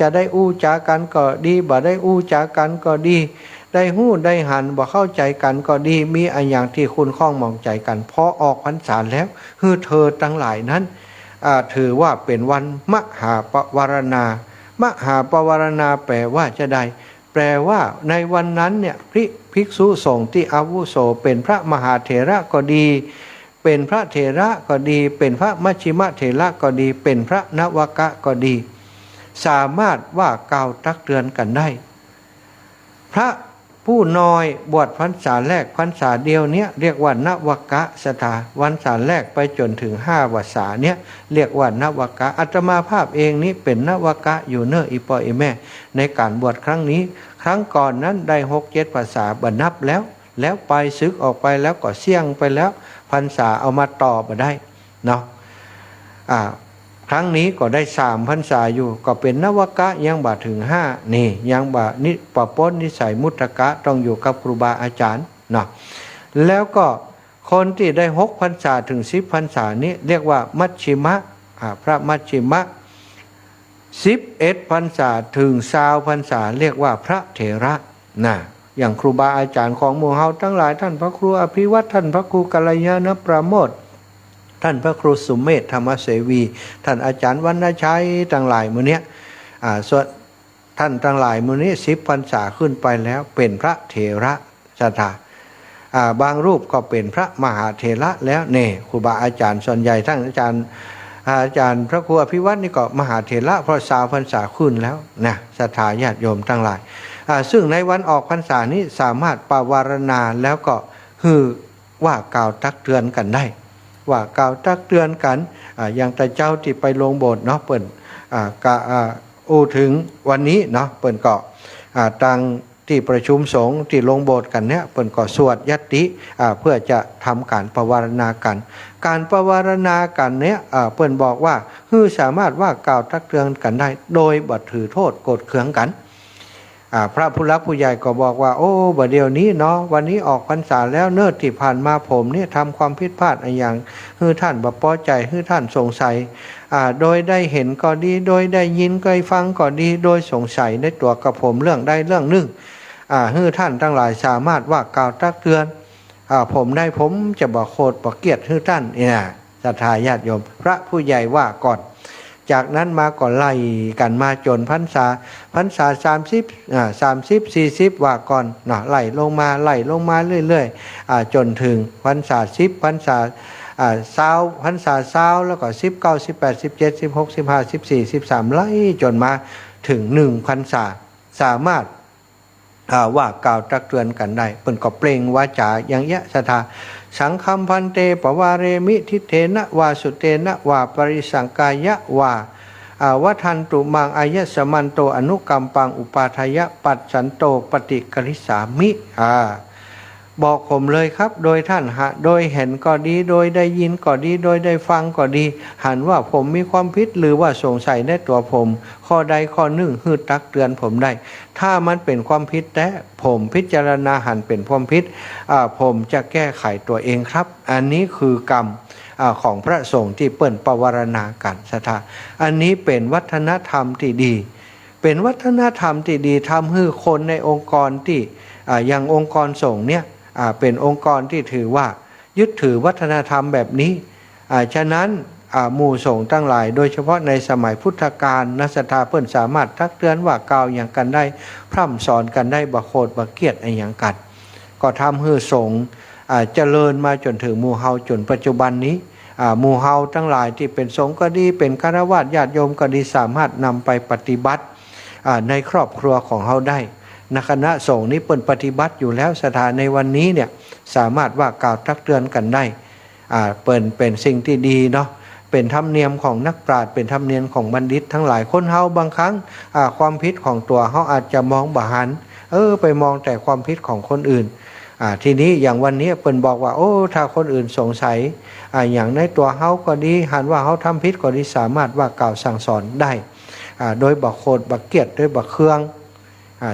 จะได้อู้จากันก็ดีบ่ได้อู้จากันก็ดีได้หู้ได้หันบ่เข้าใจกันก็ดีมีอันอย่างที่ขุ่นข้องมองใจกันพอออกพรรษาแล้วเธอทั้งหลายนั้นถือว่าเป็นวันมหาปวารณามหาปวารณาแปลว่าจะได้แปลว่าในวันนั้นเนี่ยภิกษุสงฆ์ที่อาวุโสเป็นพระมหาเถระก็ดีเป็นพระเถระก็ดีเป็นพระมัชฌิมเถระก็ดีเป็นพระนวกะก็ดีสามารถว่ากล่าวตักเตือนกันได้พระ ผู้น้อยบวชพรรษาแรกพรรษาเดียวเนี้ยเรียกว่านวกะสถาวันษาแรกไปจนถึง5 วรรษาเนี้ยเรียกว่านวกะอาตมาภาพเองนี้เป็นนวกะอยู่เนออีปออีแม่ในการบวชครั้งนี้ครั้งก่อนนั้นได้6-7 ภาษาบรรนับแล้วไปศึกออกไปแล้วก็เสี่ยงไปแล้วพรรษาเอามาต่อมาได้เนาะครั้งนี้ก็ได้3 พรรษาอยู่ก็เป็นนวกะยังบ่ถึง5นี่ยังบ่นิปะปนนิสัยมุตตะต้องอยู่กับครูบาอาจารย์เนาะแล้วก็คนที่ได้6 พรรษาถึง10 พรรษานี้เรียกว่ามัชชิมะพระมัชชิมะ11 พรรษาถึง20 พรรษาเรียกว่าพระเถระนะอย่างครูบาอาจารย์ของหมู่เฮาทั้งหลายท่านพระครูอภิวัตท่านพระครูกัลยาณประโมทท่านพระครูสุเมธธรรมเสวีท่านอาจารย์วรรณชัยทั้งหลายมื้อเนี้ยส่วนท่านทั้งหลายมื้อนี้10 พรรษาขึ้นไปแล้วเป็นพระเถระสถาบางรูปก็เป็นพระมหาเถระแล้วเนี่ยครูบาอาจารย์ส่วนใหญ่ทั้งอาจารย์พระครูอภิวัตนี่ก็มหาเถระเพราะ20 พรรษาขึ้นแล้วนะศรัทธาญาติโยมทั้งหลายซึ่งในวันออกพรรษานี้สามารถปวารณาแล้วก็คือว่ากล่าวตักเตือนกันได้ว่ากล่าวตักเตือนกันอย่างแต่เจ้าที่ไปลงโบสถ์เนาะเปิ่นถึงวันนี้เนาะเปิ่นก็ตั้งที่ประชุมสงฆ์ที่ลงโบสถ์กันเนี่ยเปิ่นก็สวดยัตติเพื่อจะทำการปวารณากันการปวารณากันเนี่ยเปิ่นบอกว่าคือสามารถว่ากล่าวตักเตือนกันได้โดยบ่ถือโทษโกรธเคืองกันพระผู้รักผู้ใหญ่ก็บอกว่าโอ้บัดเดี๋ยวนี้เนาะวันนี้ออกพรรษาแล้วเนิ่นที่ผ่านมาผมเนี่ยทำความผิดพลาดอย่างคือท่านบ่พอใจคือท่านสงสัยโดยได้เห็นก็ดีโดยได้ยินก็ฟังก็ดีโดยสงสัยในตัวกับผมเรื่องใดเรื่องหนึ่งคือท่านทั้งหลายสามารถว่ากล่าวตักเตือนผมจะบ่โกรธบ่เกลียดคือท่านเนี่ยศรัทธาญาติโยมพระผู้ใหญ่ว่าก่อนจากนั้นมาก็ไล่กันมาจนพรรษา30 40ว่าก่อนเนาะไล่ลงมาเรื่อยๆจนถึงพรรษา10 พรรษา20 พรรษา20แล้วก็19 18 17 16 15 14 13ไล่จนมาถึง1 พรรษาสามารถว่ากล่าวตักเตือนกันได้เพิ่นก็เปล่งวาจาอย่างเงี้ยศรัทธาสังคัมพันเตปวาเรมิทิเทนะวาสุเตนะวาปริสังกายะวาวัทันตุมังอายะสมันโตอนุกัมปังอุปาทายะปัจฉันโตปฏิกริสามิบอกผมเลยครับโดยท่านโดยเห็นก็ดีโดยได้ยินก็ดีโดยได้ฟังก็ดีหันว่าผมมีความผิดหรือว่าสงสัยในตัวผมข้อใดข้อหนึ่งฮืดตักเตือนผมได้ถ้ามันเป็นความผิดแต่ผมพิจารณาหันเป็นความผิดผมจะแก้ไขตัวเองครับอันนี้คือกรรมของพระสงฆ์ที่เปิ้นปวารณากันศรัทธาอันนี้เป็นวัฒนธรรมที่ดีเป็นวัฒนธรรมที่ดีทำให้คนในองค์กรที่อย่างองค์กรสงฆ์เนี่ยเป็นองค์กรที่ถือว่ายึดถือวัฒนธรรมแบบนี้ฉะนั้นหมู่สงฆ์ทั้งหลายโดยเฉพาะในสมัยพุทธกาลนักศรัทธาเพิ่นสามารถทักเตือนว่ากล่าวอย่างกันได้พร่ำสอนกันได้บ่โคตรบ่เกลียดอย่างกันก็ทำให้สงฆ์เจริญมาจนถึงหมู่เฮาจนปัจจุบันนี้หมู่เฮาทั้งหลายที่เป็นสงฆ์ก็ดีเป็นฆราวาสญาติโยมก็ดีสามารถนำไปปฏิบัติในครอบครัวของเฮาได้ในคณะสงฆ์นี้เปิ่นปฏิบัติอยู่แล้วสถานในวันนี้เนี่ยสามารถว่ากล่าวตักเตือนกันได้เปิ่นเป็นสิ่งที่ดีเนาะเป็นธรรมเนียมของนักปราชญ์เป็นธรรมเนียมของบัณฑิตทั้งหลายคนเฮาบางครั้งความผิดของตัวเฮาอาจจะมองบ่หันไปมองแต่ความผิดของคนอื่นทีนี้อย่างวันนี้เปิ่นบอกว่าโอ้ถ้าคนอื่นสงสัยอย่างในตัวเฮาก็ดีหันว่าเฮาทำผิดก็ดีสามารถว่ากล่าวสั่งสอนได้โดยบ่โคตรบ่เกลียดด้วยบ่เคือง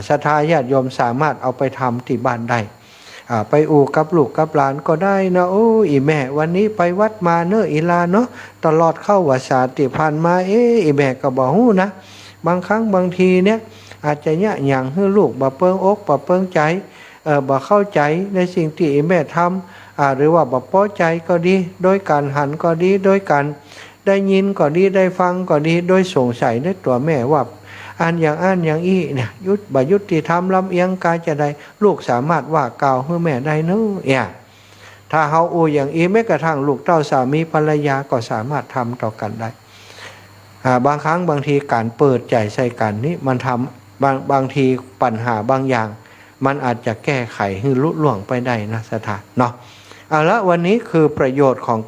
ศรัทธาญาติโยมสามารถเอาไปทำที่บ้านได้ไปอู่กับลูกกับหลานก็ได้นะโอ้อีแม่วันนี้ไปวัดมาเนอะอีลาเนาะตลอดเข้าวสาติผ่านมาอีแม่ก็บอกฮู้นะบางครั้งบางทีเนี่ยอาจจะเนี่ยอย่างให้ลูกบ่เปิงอกบ่เปิงใจบ่เข้าใจในสิ่งที่อีแม่ทำหรือว่าบ่พอใจก็ดีโดยการหันก็ดีโดยการได้ยินก็ดีได้ฟังก็ดีโดยสงสัยในตัวแม่ว่าอ่านอย่างอี้เนี่ยยุติธรรมลำเอียงกายจะได้ลูกสามารถว่ากล่าวให้แม่ได้เนอะถ้าเฮาอูอย่างอีแม้กระทั่งลูกเต้าสามีภรรยาก็สามารถทำต่อกันได้บางครั้งบางทีการเปิดใจใส่กันนี่มันทำบางทีปัญหาบางอย่าง มันอาจจะแก้ไขให้ลุล่วงไปได้นะสถานเนาะเอาละวันนี้คือประโยชน์ของ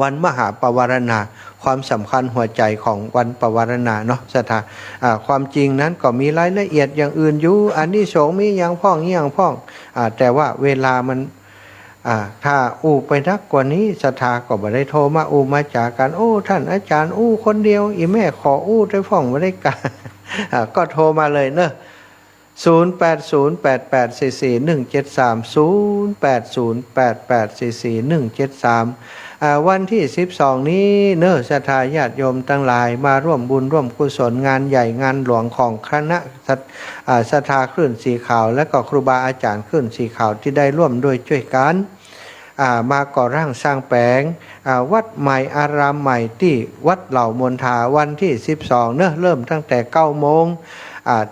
วันมหาปวารณาความสำคัญหัวใจของวันปวารณาเนาะสถานความจริงนั้นก็มีรายละเอียดอย่างอื่นอยู่อันนี้สงมีอย่างพ้องอย่างพ้องแต่ว่าเวลามันถ้าไปนักกว่านี้สถาก็บ่ได้โทรมามาจากกันท่านอาจารย์คนเดียวอีแม่ขอได้พ้องบ่ได้กัน ก็โทรมาเลยเนอะ0808844173วันที่12นี้เนอะศรัทธาญาติโยมทั้งหลายมาร่วมบุญร่วมกุศลงานใหญ่งานหลวงของคณะศรัทธาคลื่นสีขาวและก็ครูบาอาจารย์คลื่นสีขาวที่ได้ร่วมด้วยช่วยกันมาก่อร่างสร้างแปลงวัดใหม่อารามใหม่ที่วัดเหล่ามนทาวันที่12เนอะเริ่มตั้งแต่9 โมง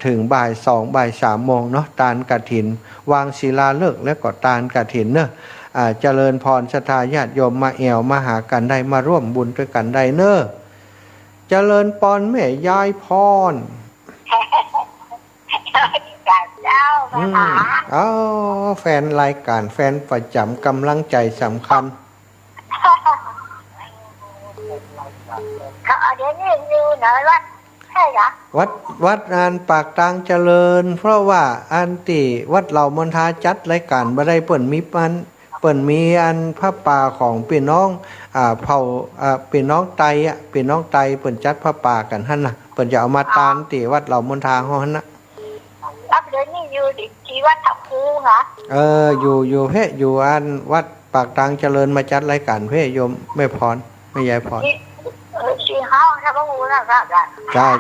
ถึงบ่าย 2 บ่าย 3 โมงเนาะตาลกฐินวางศิลาฤกษ์และก็ตาลกฐินเนอะเจริญพรศรัทธาญาติโยมมาแอวมาหากันได้มาร่วมบุญด้วยกันได้เนอะเจริญพรแม่ยายพรแฟนรายการแฟนประจำกำลังใจสำคัญเดี๋ยวนี้อยู่ไหนวัดใช่เหรอวัดอันปากตางเจริญเพราะว่าอันติวัดเหล่ามนทาจัดรายการบ่ได้เปิ่นมีอันพระป่าของพี่น้องเผ่าพี่น้องไตพี่น้องไตเปิ่นจัดพระป่ากันหั่นน่ะเปิ่นจะเอามาตานติวัดเหล่ามนทาเฮาหั่นน่ะเดี๋ยวนี้อยู่ที่วัดทับคูเหรออยู่เพ่อยู่อันวัดปากตางเจริญมาจัดรายการเพ่โยมแม่พรแม่ยายพรที่เฮาถ้าบ่ฮู้นะครับจ่าย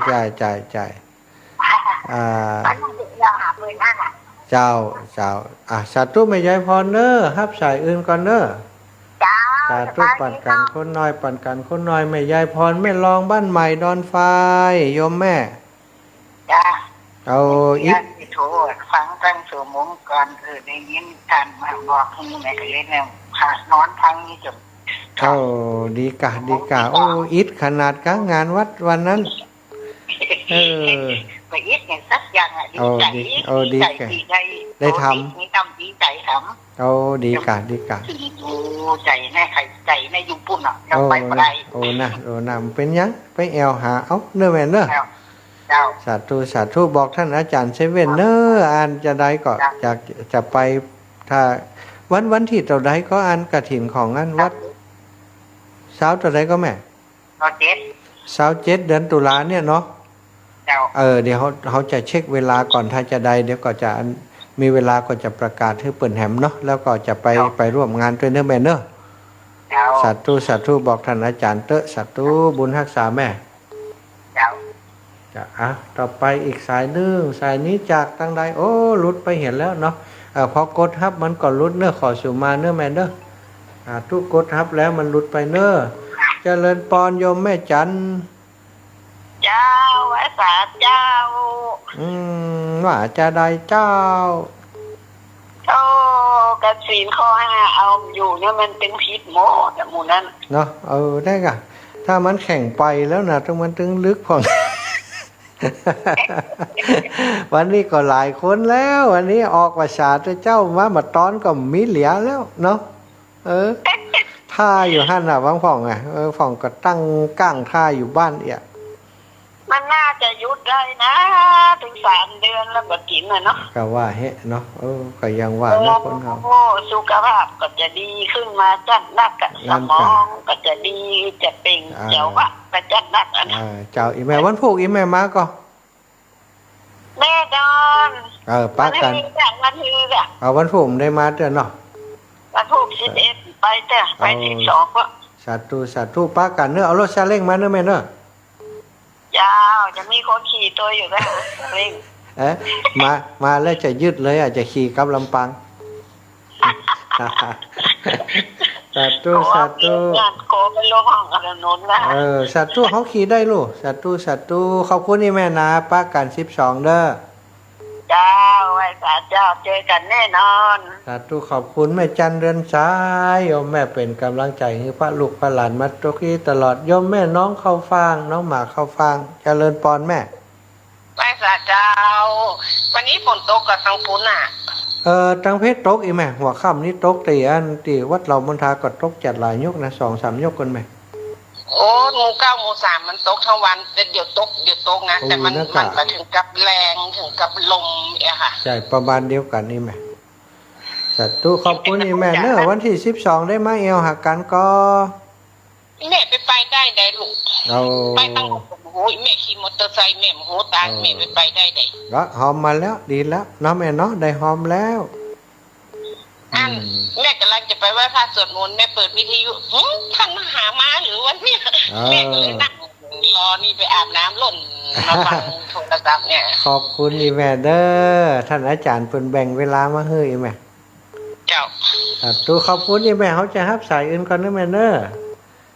มันสิเราหาเพิ่นนั่นน่ะเจ้าสาธุแม่ยายพรเด้อรับสายอื่นก่อนเด้อสาธุปั่นกันคนน้อยแม่ยายพรแม่รองบ้านใหม่ดอนไฟโยมแม่จ้าเอาอีกโทรฟังตั้งชั่วโมงก่อนได้ยินท่านมาบอกให้แม่ก็เลยเนี่ยพานอนฟังนี่จนดีกะอิดขนาดกะงานวัดวันนั้นไปอิดเนี่ยสักอย่างดีใจได้ทำนี่ต้องดีใจทำดีกะใจแน่ใครใจแน่ยุ่งปุ่นอ่ะยังไปบ่ได้นะเป็นยังไปแอวหาเนื้อแม่เนื้อสาธุบอกท่านอาจารย์เซเว่นเนอร์อ่านจะได้ก็จะไปถ้าวันที่เราได้ก็อ่านกฐินของอันวัดเช้าตัวใดก็แม่27 เดือนตุลาเนี่ยเนาะเดี๋ยวเขาจะเช็คเวลาก่อนถ้าจะได้เดี๋ยวก็จะมีเวลาก็จะประกาศให้เปิดแหมเนาะแล้วก็จะไปร่วมงานด้วยเนื้อแม่เนอะสาธุบอกท่านอาจารย์เตอะสาธุบุญรักษาแม่จะต่อไปอีกสายนึงสายนี้จากตั้งใดหลุดไปเห็นแล้วเนาะพอกดฮับมันก็หลุดเนอะขอสุมาเนอะแม่เนอะทุกกดฮับแล้วมันหลุดไปเนอะเจริญปอนโยมแม่จันเจ้าอาสาเจ้าว่าจะได้เจ้ากระสีนข้อ5เอาอยู่เนี่ยมันเป็นพิษโมแต่หมู่นั้นเนาะได้กะถ้ามันแข่งไปแล้วนะต้องมันถึงลึกพอ วันนี้ก็หลายคนแล้ววันนี้ออกภาษาเจ้ามาตอนก็มีเหลียแล้วเนาะท่าอยู่หั่นน่ะวังฝ่องฝ่องก็ตั้งก้างท่าอยู่บ้านมันน่าจะยุดได้นะถึง3 เดือนแล้วก็กินเนาะก็ว่าเนาะก็ยังว่านะคนเฮาสุขภาพก็จะดีขึ้นมาจัดนักสมองก็จะดีจะเป่งเจ้าว่าก็จัดนักนะเจ้าอีแม่วันพุธอีแม่มาก็แม่ดอนป้ากันวันฮือวันพุธได้มาเด้อเนาะวันพุธ11ไปเด้อไป12ก็สาธุป้ากันเนอะเอารถซาเล้งมาเนอะแม่เนอะยาวจะมีคนขี่ตัวอยู่นะเร่งมาแล้วจะยืดเลยจะขี่กับลำปางสาธุโคไปลงห้องถนนนะสาธุเขาขี่ได้ลูกสาธุขอบคุณนี่แม่นะป้ากัน12เด้อเจ้าไว้สาเจ้าเจอกันแน่นอนสาธุขอบคุณแม่จันเรือนสายโยมแม่เป็นกำลังใจให้พระลูกพระหลานมาตกี้ตลอดโยมแม่น้องเข้าฟางน้องหมาเข้าฟางเจริญปอนแม่ไว้ส สาเจ้า วันนี้ฝนตกกับทางปุ้นอ่ะ ตังเพชรตกอีแม่หัวค่ำนี้ตกตีอันตีวัดเรามณฑาก็ตกจัดหลายยกนะ2-3 ยกกันไหม โอ้หมู่9หมู่3มันตกทั้งวันแต่เดี๋ยวตกนะแต่มันมาถึงกับแรงถึงกับลมอะค่ะ ใช่ประมาณเดียวกันนี่แม่สัตว์ตู้ขอบคุณอีแม่เนอะวันที่12ได้มาเอวหักกันก็ แม่ไปได้ลูก เรา ไปตั้งโอ้ยแม่ขี่มอเตอร์ไซค์แม่โหตายแม่ไปได้ ก็หอมมาแล้วดีแล้วเนาะแม่เนาะได้หอมแล้ว อันแม่กำลังจะไปไหว้พระสวดมนต์แม่เปิดวิทยุท่านมาหามาหรือวันนี้แม่ก็เลยนั่งรอนี่ไปอาบน้ำหล่นมาฟังโทรศัพท์เนี่ย ขอบคุณอีแม่เด้อท่านอาจารย์เพิ่นแบ่งเวลามาให้อีแม่ เจ้า ตู้ขอบคุณอีแม่เขาจะรับสายอื่นก่อนนะแม่เด้อ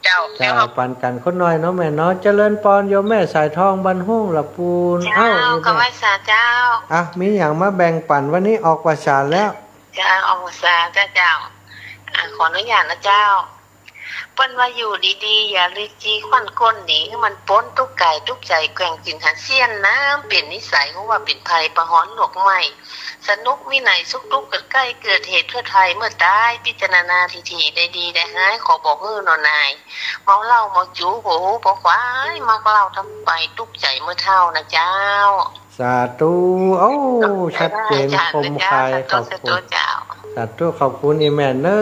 เจ้า จะปันกันคนน้อยเนาะแม่เนาะเจริญปอนโยมแม่สายทองบันหุ่งละปูน เจ้า อี ก็ไหว้ แม่ สาเจ้า อ่ะมีอย่างมาแบ่งปันวันนี้ออกประชาแล้ว เจ้าออกสาเจ้าขออนุญาตนะเจ้าเปิ้นว่าอยู่ดีๆอย่าลืจีควันก้นหนีให้มันป้นทุกกายทุกใจแกว่งจินหันเสี้ยนน้ำเปลี่ยนนิสัยเพราะว่าเป็นภัยประหอนหลวกใหม่สนุกวินัยสุกทุกเกิดใกล้เกิดเหตุทั่วไทยเมื่อตายพิจารณาทีได้ดีได้หายขอบอกนอนายเมาเหล้าเมาจูโหบอกว่ามักเล่าทำไปทุกใจเมื่อเท่านะเจ้า สาธุโอ้ชัดเจนคมคายขอบคุณ เจ้า สาธุขอบคุณอีแม่เนอ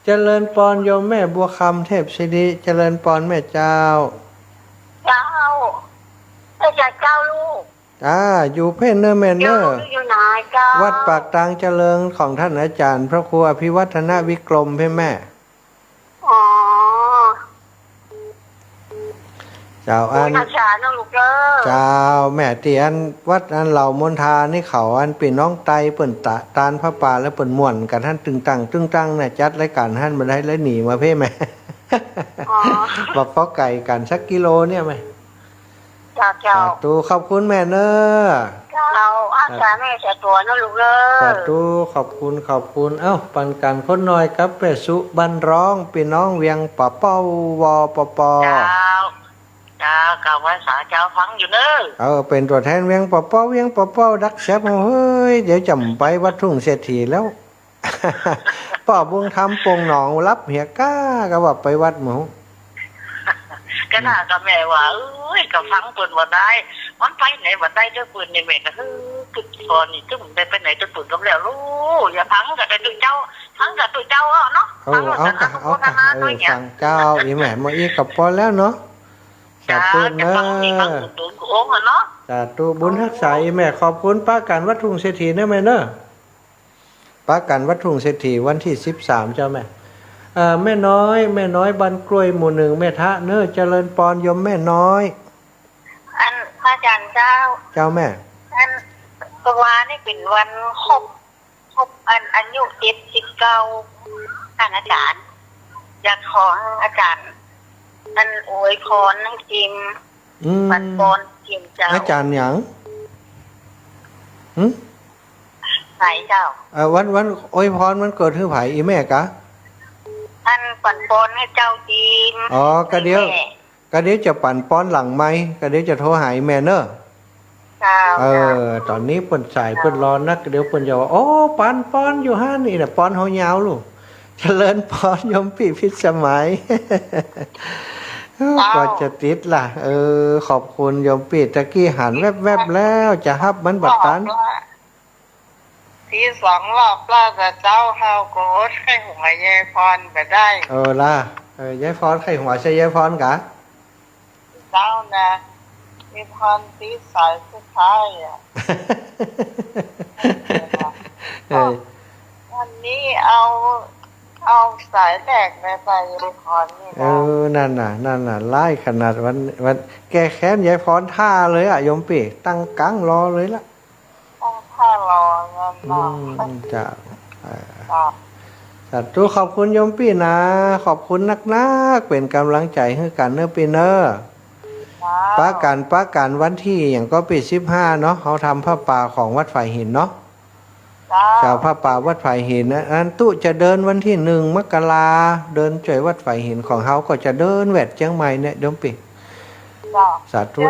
เจริญปอนโยมแม่บัวคำเทพศิริเจริญปอนแม่เจ้า เจ้าเจ้าลูก อยู่เพ่นเนอแม่เนอ อยู่ไหนเจ้า วัดปากตางเจริญของท่านอาจารย์ พระครูอภิวัฒนวิกรมเพ่แม่ อ๋อ เจ้าอัน อาจารย์นะลูกเด้อ เจ้าแม่เตียนวัดอันเหล่ามณฑานี่เขาอันเป็นน้องไตเปิ่นตานพระป่าและเปิ่นม่วนกันท่านตึงตั้งเนี่ยจัดรายการท่านมาได้แล้วหนีมาเพ่แม่ บอกก็ไก่กันสักกิโลเนี่ยไหม เจ้า ตูขอบคุณแม่เนอ เราอาจารย์แม่จะตัวนะลูกเด้อ สาธุขอบคุณเอ้าปันกันคนน้อยกับแม่สุบันร้องพี่น้องเวียงปะเป้าวอปป เจ้ากล่าวว่าสาเจ้าฟังอยู่เด้อ เป็นตัวแทนเวียงปะเป้าดักแซบเฮ้ยเดี๋ยวจำไปวัดทุ่งเศรษฐีแล้ว ป้าบุญธรรมปงหนองรับเหียก้าก็ว่าไปวัดหมู ก็น่ากับแม่ว่าก็ฟังเปิดว่าได้มันไปไหนว่าได้เจ้าปืนในแม่ก็คือตอนนี้ตึ้มได้ไปไหนเจ้าปืนก็แล้วลูกอย่าพังกับตัวเจ้าพังกับตัวเจ้าเนาะ เอาฟังเจ้าอีแม่มาอีกับพอแล้วเนาะสาธุเนอสาธุบุญรักษาอีแม่ขอบคุณป้ากันวัดทุ่งเศรษฐีเนอะแม่เนอะป้ากันวัดทุ่งเศรษฐีวันที่13เจ้าแม่แม่น้อยบันกล้วยหมู่หนึ่งแม่ทะเนอะเจริญปอนยมแม่น้อย อันพระอาจารย์เจ้าแม่ อันตัววานี่เป็นวันครบอันอายุ79ท่านอาจารย์อยากขออาจารย์อันอวยพรนั่งจิมปันปอนจิมเจ้าอาจารย์หยังไหนเจ้าวันอวยพรมันเกิดที่ไผอีแม่กะอันปันปอนให้เจ้าจิมก็เดี๋ยวจะปั่นป้อนหลังไหมก็เดี๋ยวจะโทรหาแม่เนอะตอนนี้เปิ่นสายเปิ่นรอนักเดี๋ยวเปิ่นจะว่าโอ้ปันป้อนอยู่ห้านี่น่ะป้อนเฮายาวลูกเจริญพรยมพี่พิสมัยก็จะติดล่ะขอบคุณยมปีตะกี้หันแวบๆแล้วจะฮับมันบัดตันที่2 รอบแล้วแต่เจ้าเฮาโกรธให้หัวยายพรไปได้ล่ะยายพรใครหัวใช่ยายพรกะเจ้านะมีพรตีสายสุดท้ายวันนี้เอาสายแหลกไปใส่ยายพรนี่นะนั่นน่ะไล่ขนาดวันแกแค้นยายพรท่าเลยยมปีตั้งกังรอเลยล่ะถ้ารอเงินจ้าสาธุขอบคุณโยมพี่นะขอบคุณนักเป็นกำลังใจให้กันเนอปีเนอป้ากันวันที่อย่างก็ปี15เนาะเขาทำผ้าป่าของวัดฝ่ายหินเนาะชาวผ้าป่าวัดฝ่ายหินนะอันตู้จะเดินวันที่1 มกราเดินจ่อยวัดฝ่ายหินของเขาก็จะเดินแหวดเชียงใหม่เนี่ยโยมพี่สาธุ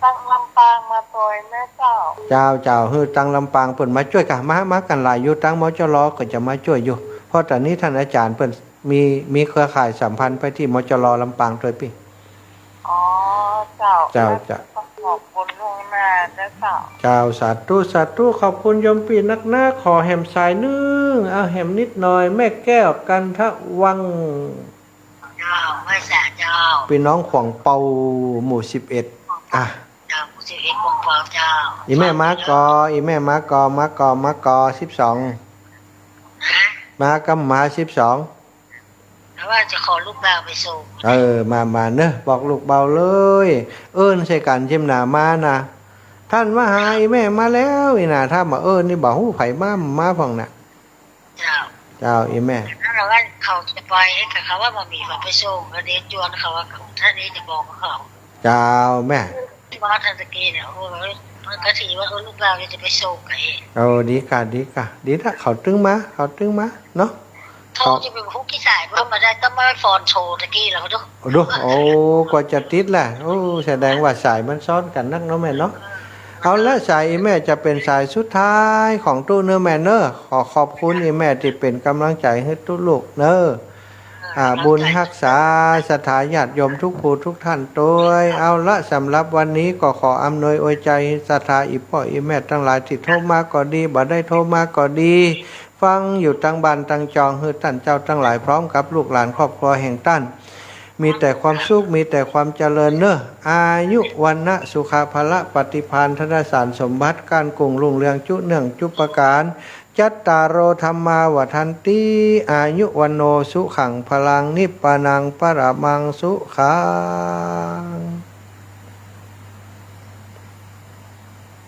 ตั้งลำปางมาตัว วยนะเจ้า เจ้าเจ้าฮือตังลำปางเปิ่นมาช่วยกันมากันหลายอยู่ตังมจรก็จะมาช่วยอยู่เพราะตอนนี้ท่านอาจารย์เปิ่นมีเครือข่ายสัมพันธ์ไปที่มจรลำปางด้วยพี่ อ๋อเจ้า เจ้า ขอบคุณล่วงหน้านะเจ้า เจ้าสาธุขอบคุณโยมปีนักหน้าขอแหมสายนึงเอาแหมนิดหน่อยแม่แก้วกันทะวัง เจ้าไม่สาเจ้า พี่น้องขวางเปาหมู่11อ่ะ เจ้าผู้ชีวิตของเราเจ้า อีแม่มากอีแม่มาก12 ฮะ มากำมา12แล้วว่าจะขอลูกบ่าวไปส่ง มาเนอะบอกลูกเบาเลย ใช่กันเช่มหนามานะท่านมาหาอีแม่มาแล้วอีน่ะถ้ามานี่บอกหูไผ่มาฟังน่ะ เจ้า เจ้าอีแม่ ถ้าเราว่าเขาจะไปให้กับเขาว่ามามีเขาไปส่งแล้วเดี๋ยวจวนเขาว่าท่านนี้จะบอกเขา เจ้าแม่ ที่ว่าท่านตะกี้เนี่ยโอ้ยมันก็ถือว่าลูกบ่าวจะไปส่งไง ดีถ้าเขาตึงมาเนาะ โทรจะเป็นผู้ขี้สายเพิ่มมาได้ต้องมาฟอนโชว์ตะกี้แล้วดู กว่าจะติดแหละแสดงว่าสายมันซ้อนกันนักเนาะแม่เนาะเอาละสายอีแม่จะเป็นสายสุดท้ายของตู้เนื้อแม่เนอะขอบคุณอีแม่ที่เป็นกำลังใจให้ตู้ลูกเนอะบุญรักษาสถาญาติโยมทุกผู้ทุกท่านตัวเอาละสำหรับวันนี้ก็ขออำนวยอวยใจศรัทธาอีพ่ออีแม่ทั้งหลายที่โทรมาก็ดีบ่ได้โทรมาก็ดีฟังอยู่ตั้งบ้านตั้งจองฮือท่านเจ้าทั้งหลายพร้อมกับลูกหลานครอบครัวแห่งท่านมีแต่ความสุขมีแต่ความเจริญเนอะอายุวันนะสุขาภละปฏิภาณธนสารสมบัติการกุ่งรุ่งเรืองจุเนื่องจุปการจัตตารโอธรรมาวัฏันติอายุวันโนสุขังพลังนิพพานังปรมังสุขัง